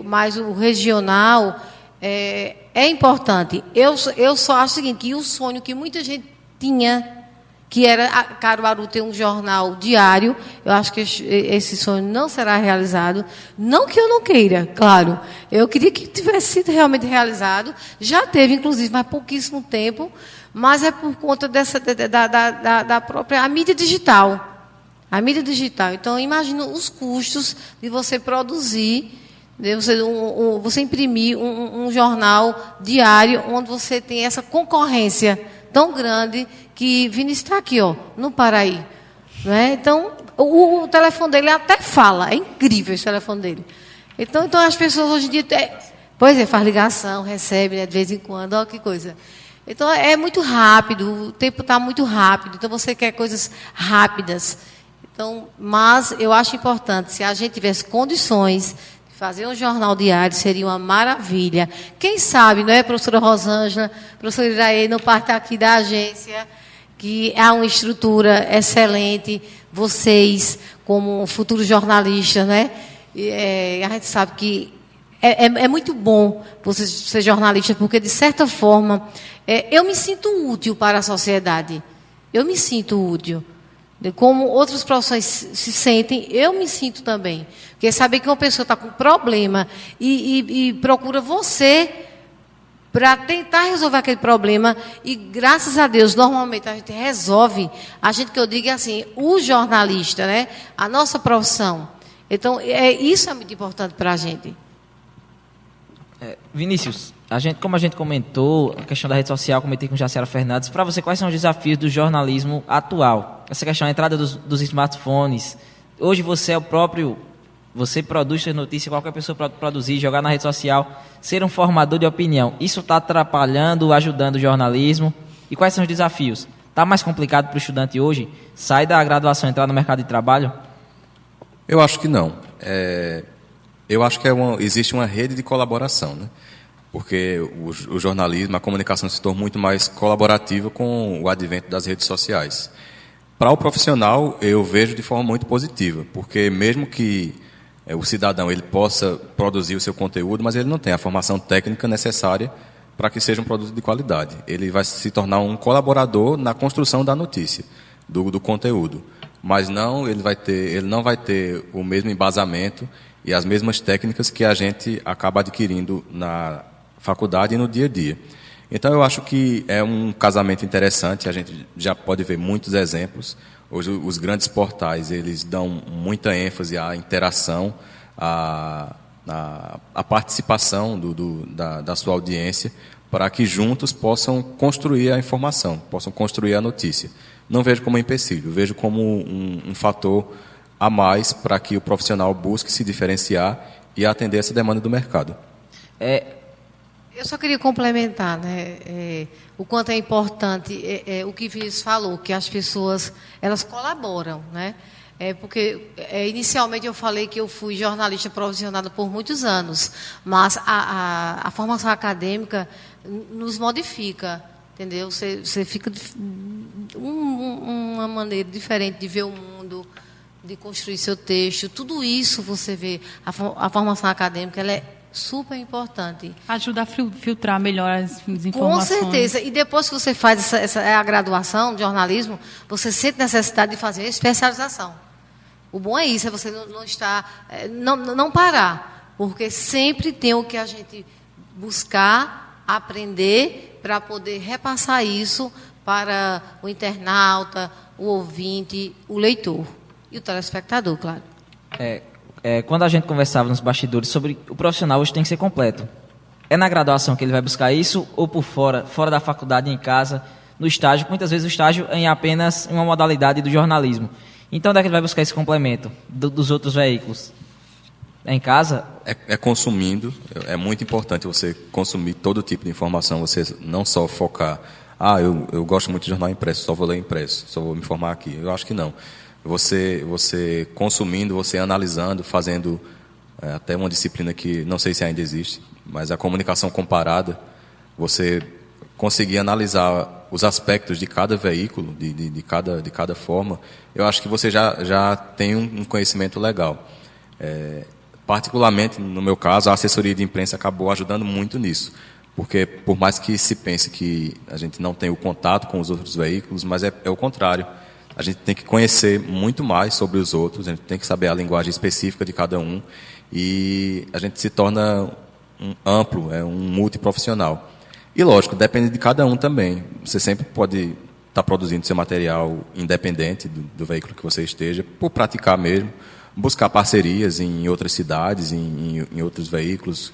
mais o regional, é importante. Eu só acho o seguinte, que o sonho que muita gente tinha, que era Caruaru ter um jornal diário, eu acho que esse sonho não será realizado. Não que eu não queira, claro. Eu queria que tivesse sido realmente realizado. Já teve, inclusive, mas pouquíssimo tempo, mas é por conta da própria mídia digital. A mídia digital. Então, imagina os custos de você produzir, de você imprimir um jornal diário, onde você tem essa concorrência tão grande que Vinícius está aqui, no Paraí. Não é? Então, o telefone dele até fala. É incrível esse telefone dele. Então as pessoas hoje em dia... faz ligação, recebe, né, de vez em quando. Olha que coisa. Então, é muito rápido. O tempo está muito rápido. Então, você quer coisas rápidas. Então, mas eu acho importante, se a gente tivesse condições... Fazer um jornal diário seria uma maravilha. Quem sabe, não é, professora Rosângela, professora Iraê, não parte aqui da agência, que há uma estrutura excelente, vocês, como futuros jornalistas, né? A gente sabe que é muito bom você ser jornalista, porque, de certa forma, eu me sinto útil para a sociedade. Eu me sinto útil. Como outras profissões se sentem, eu me sinto também. Porque saber que uma pessoa está com problema e procura você para tentar resolver aquele problema, e graças a Deus, normalmente a gente resolve, que eu digo assim, o jornalista, né? A nossa profissão. Então, isso é muito importante para a gente. Vinícius, como a gente comentou, a questão da rede social, comentei com Jaciara Fernandes, para você, quais são os desafios do jornalismo atual? Essa questão da entrada dos smartphones. Hoje você produz suas notícias, qualquer pessoa pode produzir, jogar na rede social, ser um formador de opinião. Isso está atrapalhando, ajudando o jornalismo? E quais são os desafios? Está mais complicado para o estudante hoje sair da graduação e entrar no mercado de trabalho? Eu acho que não. Eu acho que existe uma rede de colaboração, né? Porque o jornalismo, a comunicação se tornou muito mais colaborativa com o advento das redes sociais. Para o profissional, eu vejo de forma muito positiva, porque mesmo que o cidadão ele possa produzir o seu conteúdo, mas ele não tem a formação técnica necessária para que seja um produto de qualidade. Ele vai se tornar um colaborador na construção da notícia, do conteúdo. Mas ele não vai ter o mesmo embasamento e as mesmas técnicas que a gente acaba adquirindo na faculdade e no dia a dia. Então, eu acho que é um casamento interessante, a gente já pode ver muitos exemplos. Hoje, os grandes portais, eles dão muita ênfase à interação, a participação da sua audiência, para que juntos possam construir a informação, possam construir a notícia. Não vejo como um empecilho, vejo como um fator a mais para que o profissional busque se diferenciar e atender essa demanda do mercado. Eu só queria complementar, né, o quanto é importante o que Vinícius falou, que as pessoas elas colaboram, né? Porque inicialmente eu falei que eu fui jornalista profissional por muitos anos, mas a formação acadêmica nos modifica, entendeu? Você fica uma maneira diferente de ver o mundo, de construir seu texto, tudo isso você vê. A formação acadêmica ela é super importante. Ajuda a filtrar melhor as informações. Com certeza. E depois que você faz a graduação de jornalismo, você sente necessidade de fazer especialização. O bom é isso, é você não parar, porque sempre tem o que a gente buscar, aprender, para poder repassar isso para o internauta, o ouvinte, o leitor e o telespectador, claro. Quando a gente conversava nos bastidores sobre o profissional hoje tem que ser completo. É na graduação que ele vai buscar isso ou por fora da faculdade, em casa, no estágio? Muitas vezes o estágio é em apenas uma modalidade do jornalismo. Então, onde é que ele vai buscar esse complemento dos outros veículos? É em casa? Consumindo. É muito importante você consumir todo tipo de informação. Você não só focar... eu gosto muito de jornal impresso, só vou ler impresso, só vou me informar aqui. Eu acho que não. Você consumindo, você analisando, fazendo até uma disciplina que não sei se ainda existe, mas a comunicação comparada, você conseguir analisar os aspectos de cada veículo, de cada forma, eu acho que você já tem um conhecimento legal. Particularmente, no meu caso, a assessoria de imprensa acabou ajudando muito nisso, porque por mais que se pense que a gente não tem o contato com os outros veículos, mas é o contrário. A gente tem que conhecer muito mais sobre os outros, a gente tem que saber a linguagem específica de cada um, e a gente se torna amplo, um multiprofissional. E, lógico, depende de cada um também. Você sempre pode estar produzindo seu material independente do veículo que você esteja, por praticar mesmo, buscar parcerias em outras cidades, em outros veículos,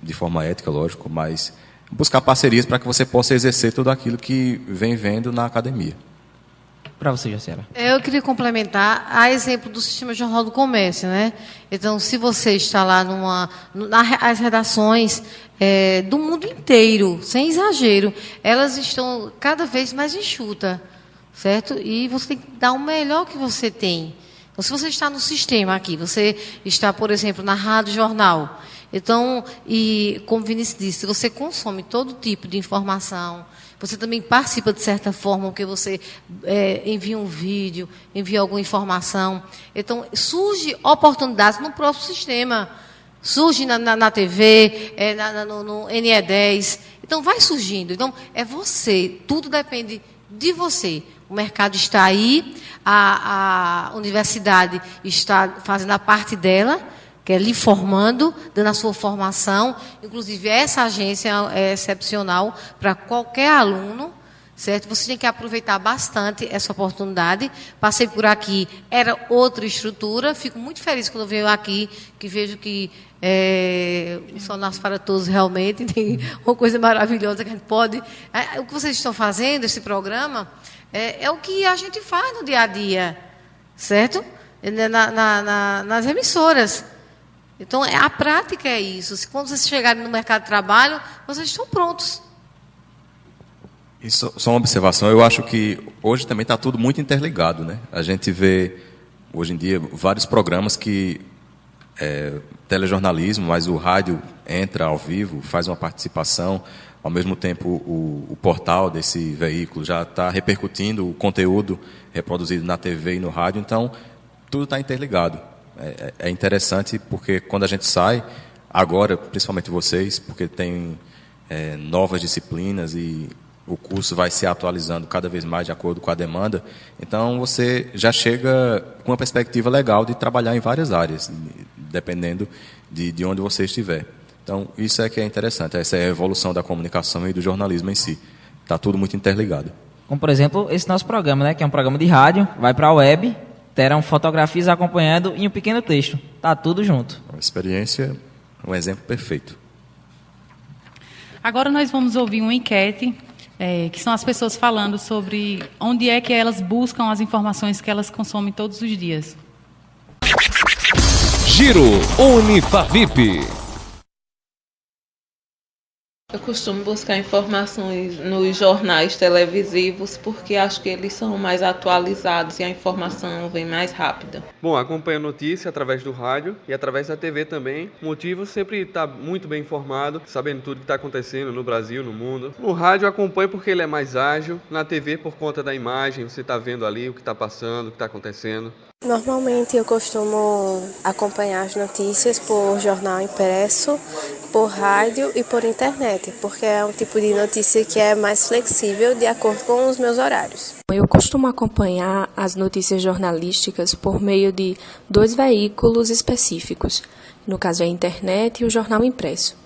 de forma ética, lógico, mas buscar parcerias para que você possa exercer tudo aquilo que vem vendo na academia. Para você, Jaciara. Eu queria complementar a exemplo do Sistema Jornal do Comércio, né? Então, se você está lá as redações do mundo inteiro, sem exagero, elas estão cada vez mais enxutas, certo? E você tem que dar o melhor que você tem. Então, se você está no sistema aqui, você está, por exemplo, na Rádio Jornal. Então, e como Vinícius disse, você consome todo tipo de informação. Você também participa de certa forma, porque você envia um vídeo, envia alguma informação. Então, surge oportunidades no próprio sistema. Surge na TV, no NE10. Então, vai surgindo. Então, é você. Tudo depende de você. O mercado está aí, a universidade está fazendo a parte dela, que é lhe formando, dando a sua formação. Inclusive, essa agência é excepcional para qualquer aluno, certo? Você tem que aproveitar bastante essa oportunidade. Passei por aqui, era outra estrutura. Fico muito feliz quando venho aqui, que vejo que o Sol Nasce para Todos realmente tem uma coisa maravilhosa que a gente pode... O que vocês estão fazendo, esse programa, é o que a gente faz no dia a dia, certo? Nas emissoras. Então, a prática é isso. Quando vocês chegarem no mercado de trabalho, vocês estão prontos. Isso, só uma observação. Eu acho que hoje também está tudo muito interligado, né? A gente vê, hoje em dia, vários programas que... telejornalismo, mas o rádio entra ao vivo, faz uma participação. Ao mesmo tempo, o portal desse veículo já está repercutindo o conteúdo reproduzido na TV e no rádio. Então, tudo está interligado. É interessante porque quando a gente sai, agora, principalmente vocês, porque tem novas disciplinas e o curso vai se atualizando cada vez mais de acordo com a demanda, então você já chega com uma perspectiva legal de trabalhar em várias áreas, dependendo de onde você estiver. Então, isso é que é interessante, essa é a evolução da comunicação e do jornalismo em si. Está tudo muito interligado. Como, por exemplo, esse nosso programa, né, que é um programa de rádio, vai para a web, terão fotografias acompanhando e um pequeno texto. Está tudo junto. experiência, um exemplo perfeito. Agora nós vamos ouvir uma enquete, que são as pessoas falando sobre onde é que elas buscam as informações que elas consomem todos os dias. Giro Unifavip. Eu costumo buscar informações nos jornais televisivos porque acho que eles são mais atualizados e a informação vem mais rápida. Bom, acompanho a notícia através do rádio e através da TV também. O motivo sempre estar muito bem informado, sabendo tudo que está acontecendo no Brasil, no mundo. No rádio eu acompanho porque ele é mais ágil, na TV por conta da imagem, você está vendo ali o que está passando, o que está acontecendo. Normalmente eu costumo acompanhar as notícias por jornal impresso, por rádio e por internet, porque é um tipo de notícia que é mais flexível de acordo com os meus horários. Eu costumo acompanhar as notícias jornalísticas por meio de 2 veículos específicos, no caso é a internet e o jornal impresso.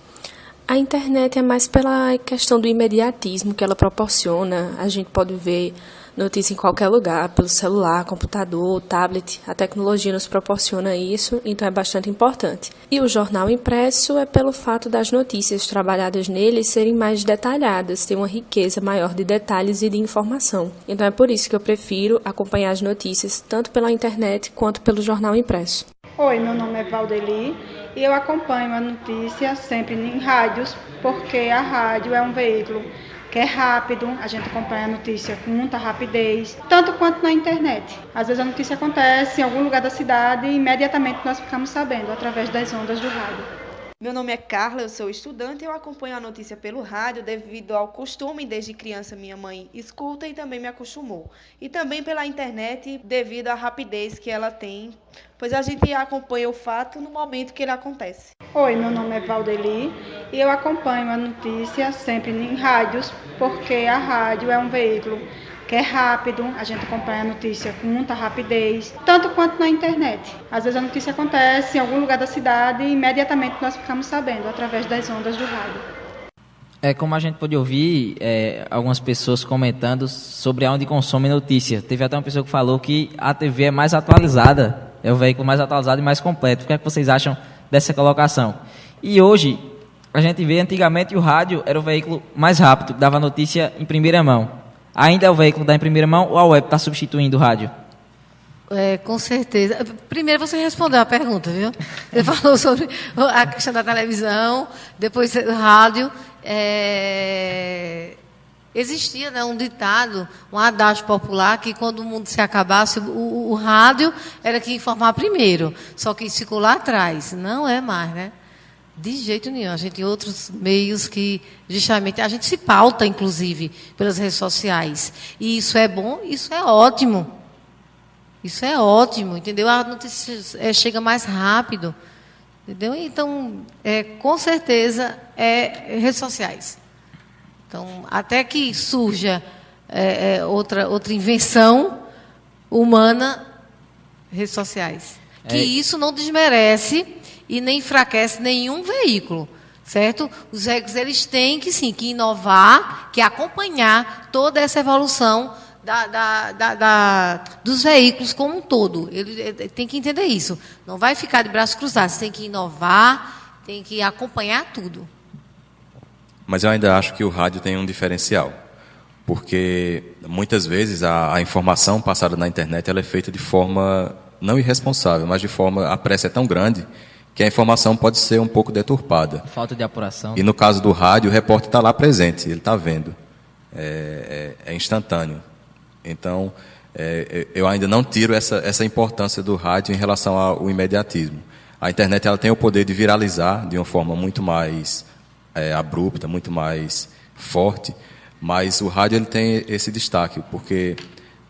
A internet é mais pela questão do imediatismo que ela proporciona, a gente pode ver notícia em qualquer lugar, pelo celular, computador, tablet, a tecnologia nos proporciona isso, então é bastante importante. E o jornal impresso é pelo fato das notícias trabalhadas nele serem mais detalhadas, ter uma riqueza maior de detalhes e de informação. Então é por isso que eu prefiro acompanhar as notícias tanto pela internet quanto pelo jornal impresso. Oi, meu nome é Valdeli e eu acompanho a notícia sempre em rádios, porque a rádio é um veículo que é rápido, a gente acompanha a notícia com muita rapidez, tanto quanto na internet. Às vezes a notícia acontece em algum lugar da cidade e imediatamente nós ficamos sabendo através das ondas do rádio. Meu nome é Carla, eu sou estudante e eu acompanho a notícia pelo rádio devido ao costume, desde criança minha mãe escuta e também me acostumou. E também pela internet devido à rapidez que ela tem, pois a gente acompanha o fato no momento que ele acontece. Oi, meu nome é Valdeli e eu acompanho a notícia sempre em rádios, porque a rádio é um veículo que é rápido, a gente acompanha a notícia com muita rapidez, tanto quanto na internet. Às vezes a notícia acontece em algum lugar da cidade e imediatamente nós ficamos sabendo através das ondas do rádio. Como a gente pôde ouvir algumas pessoas comentando sobre onde consome notícia. Teve até uma pessoa que falou que a TV é mais atualizada, é o veículo mais atualizado e mais completo. O que é que vocês acham dessa colocação? E hoje, a gente vê, antigamente o rádio era o veículo mais rápido, que dava notícia em primeira mão. Ainda é o veículo da em primeira mão ou a web está substituindo o rádio? Com certeza. Primeiro você respondeu a pergunta, viu? Você falou sobre a questão da televisão, depois do rádio. Existia, né, um ditado, um adágio popular, que quando o mundo se acabasse, o rádio era que ia informar primeiro. Só que isso ficou lá atrás. Não é mais, né? De jeito nenhum. A gente tem outros meios que, justamente, a gente se pauta, inclusive, pelas redes sociais. E isso é bom, isso é ótimo. Isso é ótimo, entendeu? A notícia chega mais rápido, entendeu? Então, com certeza, redes sociais. Então, até que surja outra invenção humana, redes sociais. Que isso não desmerece e nem enfraquece nenhum veículo, certo? Os veículos, eles têm que, sim, que inovar, que acompanhar toda essa evolução dos veículos como um todo. Ele tem que entender isso. Não vai ficar de braços cruzados, tem que inovar, tem que acompanhar tudo. Mas eu ainda acho que o rádio tem um diferencial, porque muitas vezes a informação passada na internet ela é feita de forma não irresponsável, mas de forma, a pressa é tão grande que a informação pode ser um pouco deturpada. Falta de apuração. E no caso do rádio, o repórter está lá presente, ele está vendo. É instantâneo. Então, eu ainda não tiro essa importância do rádio em relação ao imediatismo. A internet ela tem o poder de viralizar de uma forma muito mais abrupta, muito mais forte, mas o rádio ele tem esse destaque, porque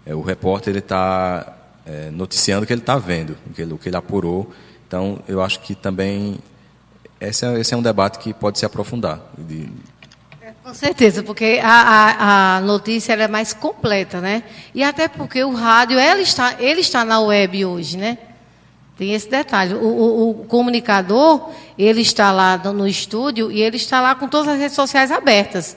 o repórter ele está noticiando o que ele está vendo, o que ele apurou. Então, eu acho que também esse é um debate que pode se aprofundar. Com certeza, porque a notícia ela é mais completa, né? E até porque o rádio ele está na web hoje, né? Tem esse detalhe. O comunicador, ele está lá no estúdio e ele está lá com todas as redes sociais abertas.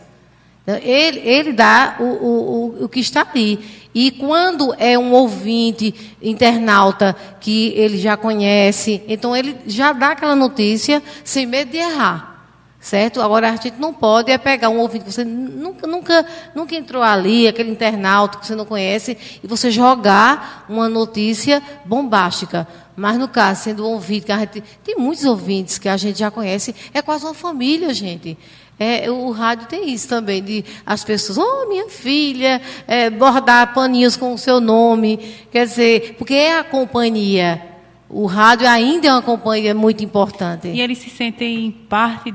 Ele dá o que está ali. E quando é um ouvinte, internauta, que ele já conhece, então ele já dá aquela notícia sem medo de errar. Certo? Agora, a gente não pode pegar um ouvinte que você nunca entrou ali, aquele internauta que você não conhece, e você jogar uma notícia bombástica. Mas, no caso, sendo um ouvinte, que a gente tem muitos ouvintes que a gente já conhece, é quase uma família, gente. O rádio tem isso também, de as pessoas, minha filha, bordar paninhos com o seu nome, quer dizer, porque é a companhia. O rádio ainda é uma companhia muito importante. E eles se sentem parte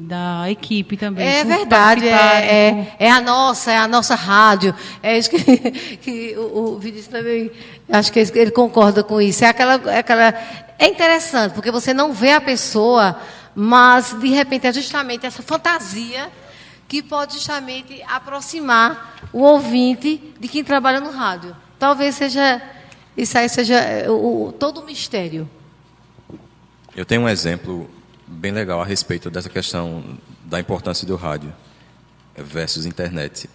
da equipe também. É verdade, é a nossa rádio. É isso que o Vinícius também, acho que ele concorda com isso. É interessante, porque você não vê a pessoa, mas, de repente, é justamente essa fantasia que pode justamente aproximar o ouvinte de quem trabalha no rádio. Talvez seja... Isso aí seja todo o mistério. Eu tenho um exemplo bem legal a respeito dessa questão da importância do rádio versus internet.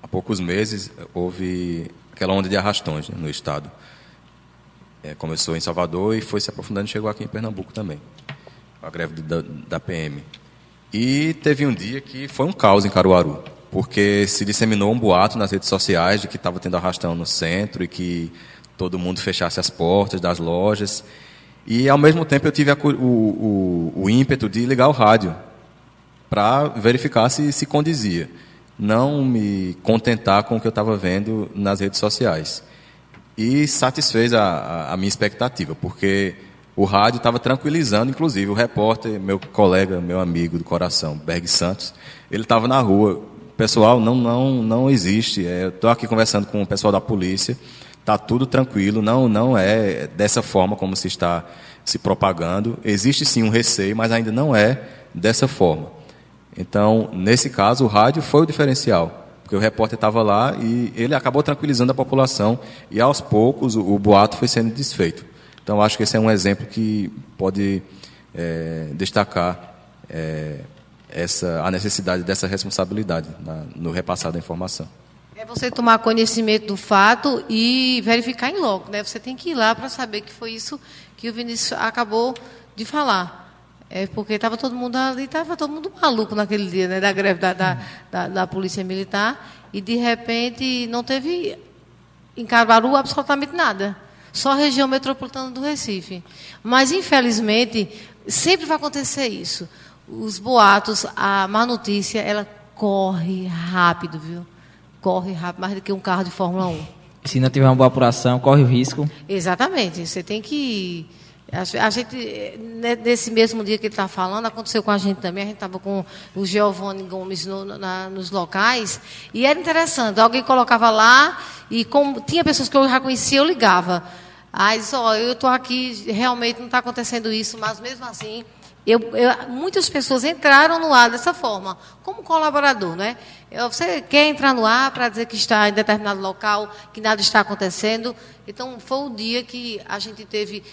Há poucos meses houve aquela onda de arrastões, né, no estado. Começou em Salvador e foi se aprofundando e chegou aqui em Pernambuco também. A greve da PM. E teve um dia que foi um caos em Caruaru, porque se disseminou um boato nas redes sociais de que estava tendo arrastão no centro e que todo mundo fechasse as portas das lojas. E, ao mesmo tempo, eu tive o ímpeto de ligar o rádio para verificar se condizia. Não me contentar com o que eu estava vendo nas redes sociais. E satisfez a minha expectativa, porque o rádio estava tranquilizando, inclusive, o repórter, meu colega, meu amigo do coração, Berg Santos, ele estava na rua. Pessoal, não existe. Eu estou aqui conversando com o pessoal da polícia, está tudo tranquilo, não é dessa forma como se está se propagando. Existe sim um receio, mas ainda não é dessa forma. Então, nesse caso, o rádio foi o diferencial, porque o repórter estava lá e ele acabou tranquilizando a população e, aos poucos, o boato foi sendo desfeito. Então, acho que esse é um exemplo que pode destacar a necessidade dessa responsabilidade no repassar da informação. É você tomar conhecimento do fato e verificar em loco, né? Você tem que ir lá para saber que foi isso que o Vinícius acabou de falar. Porque estava todo mundo ali, estava todo mundo maluco naquele dia, né? Da greve da Polícia Militar, e de repente não teve em Caruaru absolutamente nada. Só a região metropolitana do Recife. Mas, infelizmente, sempre vai acontecer isso. Os boatos, a má notícia, ela corre rápido, viu? Corre rápido, mais do que um carro de Fórmula 1. Se não tiver uma boa apuração, corre o risco. Exatamente. Você tem que... A gente, nesse mesmo dia que ele está falando, aconteceu com a gente também. A gente estava com o Giovanni Gomes nos locais, e era interessante. Alguém colocava lá, e como tinha pessoas que eu já conhecia, eu ligava. Aí disse, eu estou aqui, realmente não está acontecendo isso, mas mesmo assim... muitas pessoas entraram no ar dessa forma, como colaborador, né? Você quer entrar no ar para dizer que está em determinado local, que nada está acontecendo. Então, foi o dia que a gente teve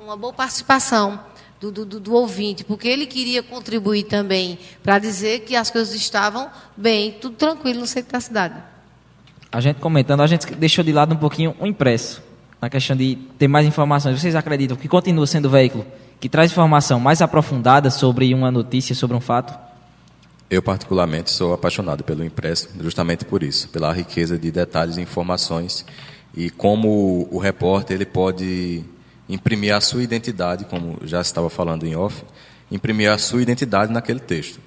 uma boa participação do ouvinte, porque ele queria contribuir também para dizer que as coisas estavam bem, tudo tranquilo no centro da cidade. A gente comentando, a gente deixou de lado um pouquinho o impresso, na questão de ter mais informações. Vocês acreditam que continua sendo o veículo que traz informação mais aprofundada sobre uma notícia, sobre um fato? Eu, particularmente, sou apaixonado pelo impresso, justamente por isso, pela riqueza de detalhes e informações, e como o repórter ele pode imprimir a sua identidade, como já estava falando em off, imprimir a sua identidade naquele texto.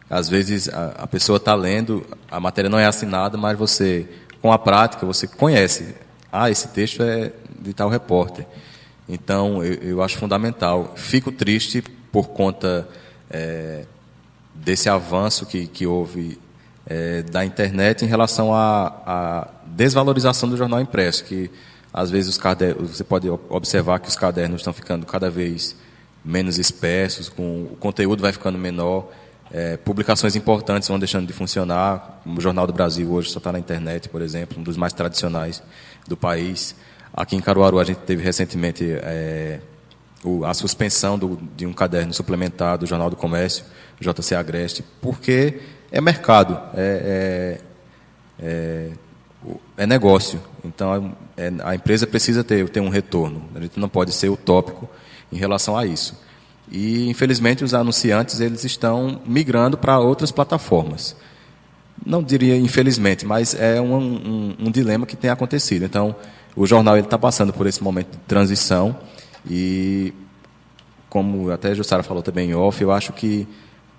Às vezes, a pessoa está lendo, a matéria não é assinada, mas você, com a prática, você conhece. Esse texto é de tal repórter. Então, eu acho fundamental. Fico triste por conta desse avanço que houve da internet em relação à desvalorização do jornal impresso, que, às vezes, você pode observar que os cadernos estão ficando cada vez menos espessos, o conteúdo vai ficando menor, publicações importantes vão deixando de funcionar. O Jornal do Brasil hoje só está na internet, por exemplo, um dos mais tradicionais do país. Aqui em Caruaru, a gente teve recentemente a suspensão de um caderno suplementar do Jornal do Comércio, JC Agreste, porque é mercado. é negócio. Então, a empresa precisa ter um retorno. A gente não pode ser utópico em relação a isso. E, infelizmente, os anunciantes eles estão migrando para outras plataformas. Não diria infelizmente, mas é um dilema que tem acontecido. Então, o jornal está passando por esse momento de transição e, como até a Jussara falou também em off, eu acho que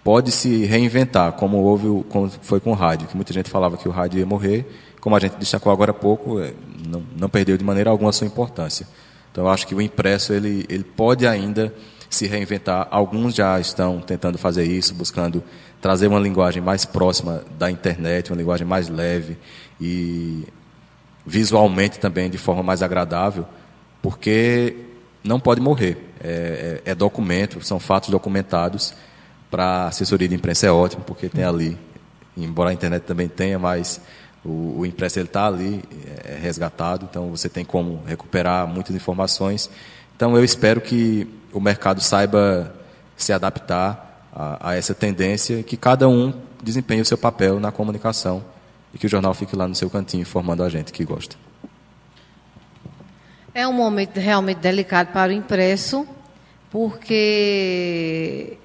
pode se reinventar, como foi com o rádio, que muita gente falava que o rádio ia morrer. Como a gente destacou agora há pouco, não perdeu de maneira alguma a sua importância. Então, eu acho que o impresso ele pode ainda se reinventar. Alguns já estão tentando fazer isso, buscando trazer uma linguagem mais próxima da internet, uma linguagem mais leve e visualmente também de forma mais agradável, porque não pode morrer. É documento, são fatos documentados. Para a assessoria de imprensa é ótimo, porque tem ali, embora a internet também tenha, mas o impresso está ali, é resgatado, então você tem como recuperar muitas informações. Então eu espero que o mercado saiba se adaptar a essa tendência e que cada um desempenhe o seu papel na comunicação e que o jornal fique lá no seu cantinho informando a gente que gosta. É um momento realmente delicado para o impresso, porque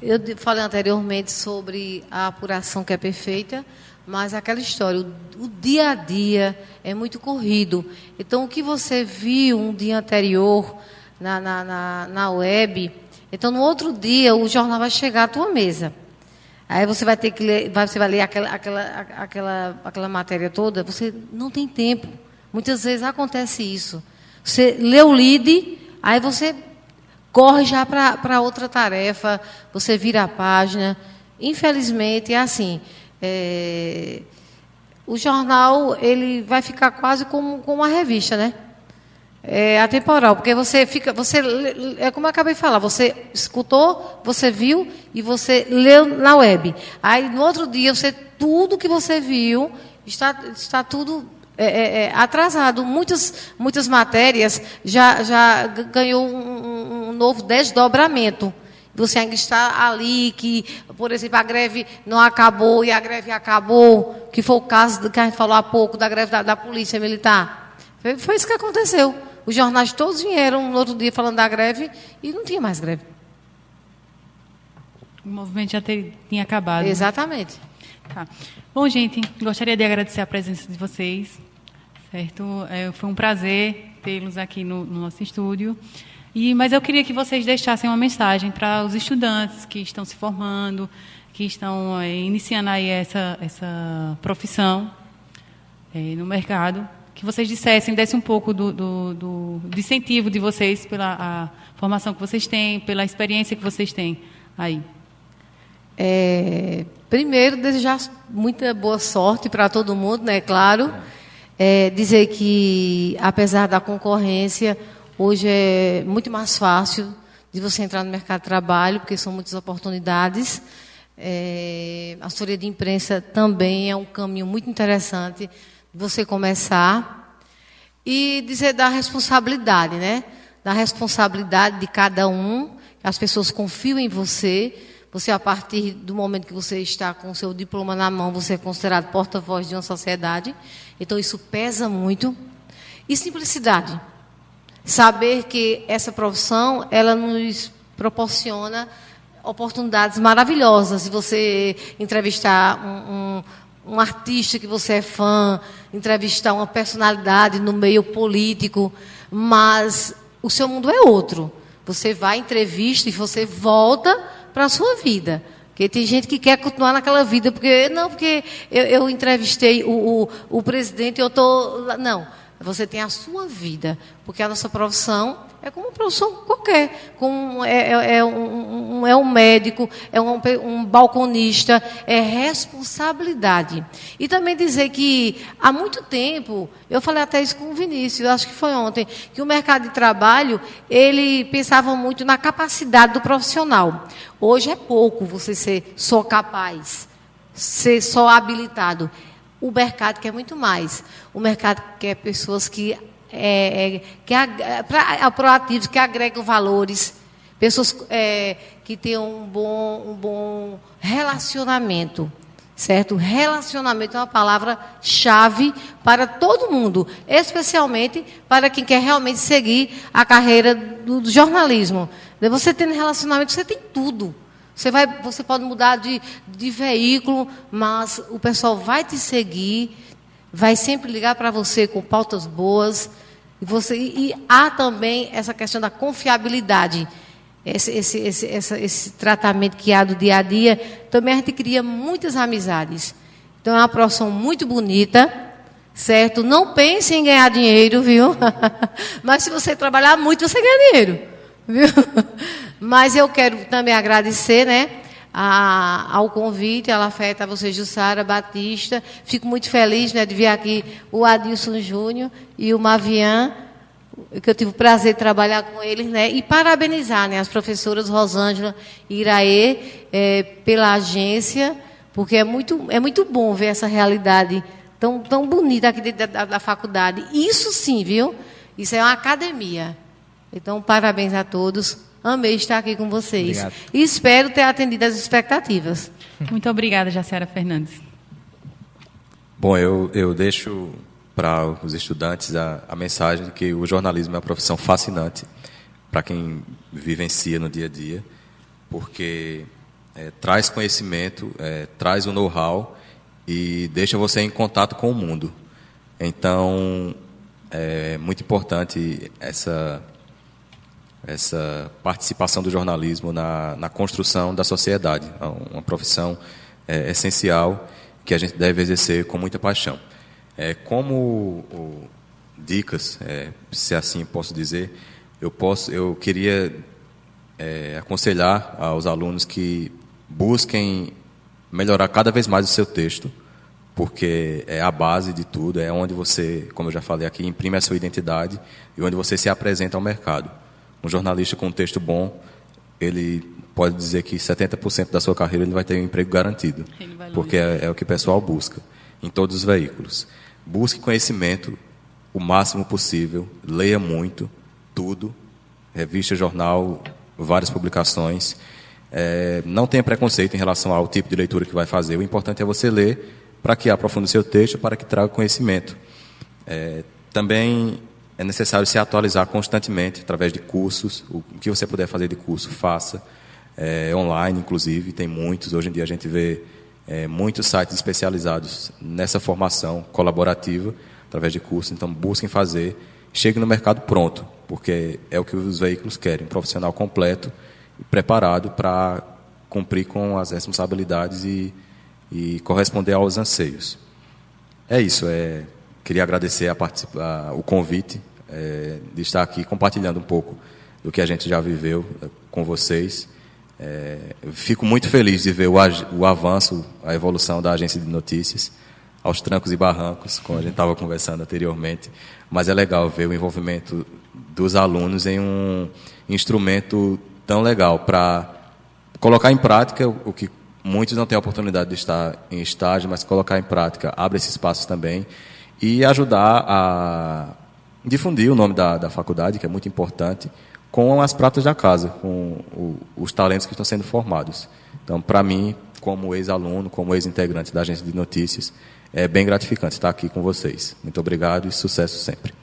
eu falei anteriormente sobre a apuração que é perfeita, mas aquela história, o dia a dia é muito corrido. Então, o que você viu um dia anterior na web, então no outro dia o jornal vai chegar à tua mesa. Aí você vai ter que ler, você vai ler aquela matéria toda, você não tem tempo. Muitas vezes acontece isso. Você lê o lead, aí você corre já para outra tarefa, você vira a página. Infelizmente, é assim. O jornal ele vai ficar quase como uma revista, né? É atemporal, porque é como eu acabei de falar, você escutou, você viu e você leu na web. Aí no outro dia, tudo que você viu está tudo atrasado. Muitas matérias já ganhou um novo desdobramento. Você ainda está ali, que, por exemplo, a greve não acabou e a greve acabou, que foi o caso que a gente falou há pouco, da greve da Polícia Militar. Foi isso que aconteceu. Os jornais todos vieram no outro dia falando da greve e não tinha mais greve. O movimento já tinha acabado. Exatamente. Tá. Bom, gente, gostaria de agradecer a presença de vocês. Certo? Foi um prazer tê-los aqui no nosso estúdio. Mas eu queria que vocês deixassem uma mensagem para os estudantes que estão se formando, que estão iniciando aí essa profissão no mercado, que vocês dessem um pouco do incentivo de vocês pela a formação que vocês têm, pela experiência que vocês têm aí. Primeiro, desejar muita boa sorte para todo mundo, né? Claro. Dizer que, apesar da concorrência, hoje é muito mais fácil de você entrar no mercado de trabalho, porque são muitas oportunidades. A assessoria de imprensa também é um caminho muito interessante de você começar. E dizer da responsabilidade, né? Da responsabilidade de cada um, que as pessoas confiam em você. Você, a partir do momento que você está com o seu diploma na mão, você é considerado porta-voz de uma sociedade. Então, isso pesa muito. E simplicidade. Saber que essa profissão, ela nos proporciona oportunidades maravilhosas. Se você entrevistar um artista que você é fã, entrevistar uma personalidade no meio político, mas o seu mundo é outro. Você vai, entrevista e você volta para a sua vida. Porque tem gente que quer continuar naquela vida, porque eu entrevistei o presidente, eu estou... Não. Você tem a sua vida, porque a nossa profissão é como uma profissão qualquer. É um médico, é um balconista, é responsabilidade. E também dizer que, há muito tempo, eu falei até isso com o Vinícius, acho que foi ontem, que o mercado de trabalho, ele pensava muito na capacidade do profissional. Hoje é pouco você ser só capaz, ser só habilitado. O mercado quer muito mais. O mercado quer pessoas proativos, que agregam valores, pessoas que tenham um bom relacionamento. certo? Relacionamento é uma palavra-chave para todo mundo, especialmente para quem quer realmente seguir a carreira do jornalismo. Você tendo relacionamento, você tem tudo. Você pode mudar de veículo, mas o pessoal vai te seguir, vai sempre ligar para você com pautas boas. E há também essa questão da confiabilidade. Esse tratamento que há do dia a dia, também a gente cria muitas amizades. Então, é uma profissão muito bonita, certo? Não pense em ganhar dinheiro, viu? Mas se você trabalhar muito, você ganha dinheiro, viu? Mas eu quero também agradecer, né, ao convite, à Lafayette, a você, Jussara Batista. Fico muito feliz, né, de ver aqui o Adilson Júnior e o Mavian, que eu tive o prazer de trabalhar com eles, né, e parabenizar, né, as professoras Rosângela e Iraê pela agência, porque é muito bom ver essa realidade tão bonita aqui dentro da faculdade. Isso sim, viu? Isso é uma academia. Então, parabéns a todos. Amei estar aqui com vocês. Obrigado. E espero ter atendido as expectativas. Muito obrigada, Jaciara Fernandes. Bom, eu deixo para os estudantes a mensagem de que o jornalismo é uma profissão fascinante para quem vivencia no dia a dia, porque traz conhecimento, traz o know-how e deixa você em contato com o mundo. Então, é muito importante essa participação do jornalismo na construção da sociedade. É uma profissão essencial que a gente deve exercer com muita paixão. Como dicas, se assim posso dizer, eu queria aconselhar aos alunos que busquem melhorar cada vez mais o seu texto, porque é a base de tudo, é onde você, como eu já falei aqui, imprime a sua identidade e onde você se apresenta ao mercado. Um jornalista com um texto bom, ele pode dizer que 70% da sua carreira ele vai ter um emprego garantido, porque é o que o pessoal busca em todos os veículos. Busque conhecimento o máximo possível, leia muito, tudo, revista, jornal, várias publicações. Não tenha preconceito em relação ao tipo de leitura que vai fazer. O importante é você ler para que aprofunde o seu texto, para que traga conhecimento. Também é necessário se atualizar constantemente através de cursos. O que você puder fazer de curso, faça. Online, inclusive, tem muitos. Hoje em dia a gente vê muitos sites especializados nessa formação colaborativa, através de cursos. Então, busquem fazer. Chegue no mercado pronto, porque é o que os veículos querem. Um profissional completo e preparado para cumprir com as responsabilidades e corresponder aos anseios. É isso. Queria agradecer o convite de estar aqui compartilhando um pouco do que a gente já viveu com vocês. Fico muito feliz de ver o avanço, a evolução da agência de notícias, aos trancos e barrancos, como a gente estava conversando anteriormente, mas é legal ver o envolvimento dos alunos em um instrumento tão legal para colocar em prática o que muitos não têm a oportunidade de estar em estágio, mas colocar em prática abre esse espaço também e ajudar a difundir o nome da faculdade, que é muito importante, com as pratas da casa, com os talentos que estão sendo formados. Então, para mim, como ex-aluno, como ex-integrante da agência de notícias, é bem gratificante estar aqui com vocês. Muito obrigado e sucesso sempre.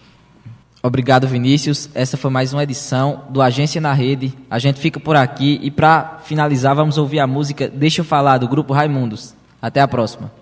Obrigado, Vinícius. Essa foi mais uma edição do Agência na Rede. A gente fica por aqui e, para finalizar, vamos ouvir a música Deixa Eu Falar, do Grupo Raimundos. Até a próxima.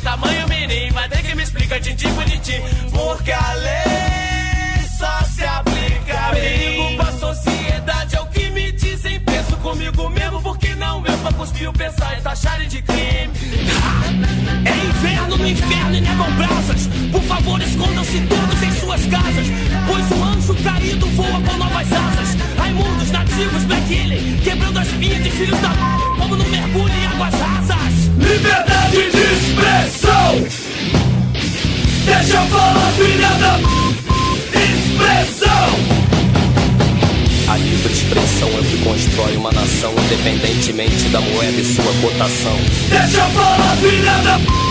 Tamanho mini, vai ter que me explicar tintim por tintim, porque a lei só se aplica a mim. A sociedade é o que me dizem, penso comigo mesmo, porque não eu pra cuspir o pensar e taxarem de crime. Enfim. no inferno e negam brasas. Por favor, escondam-se todos em suas casas, pois o anjo caído voa com novas asas. Raimundos, nativos, Black Alien, quebrando as pinhas de filhos da como no mergulho em águas rasas. Liberdade de expressão. Deixa eu falar, filha da expressão. A livre expressão é o que constrói uma nação, independentemente da moeda e sua cotação. Deixa eu falar, filha da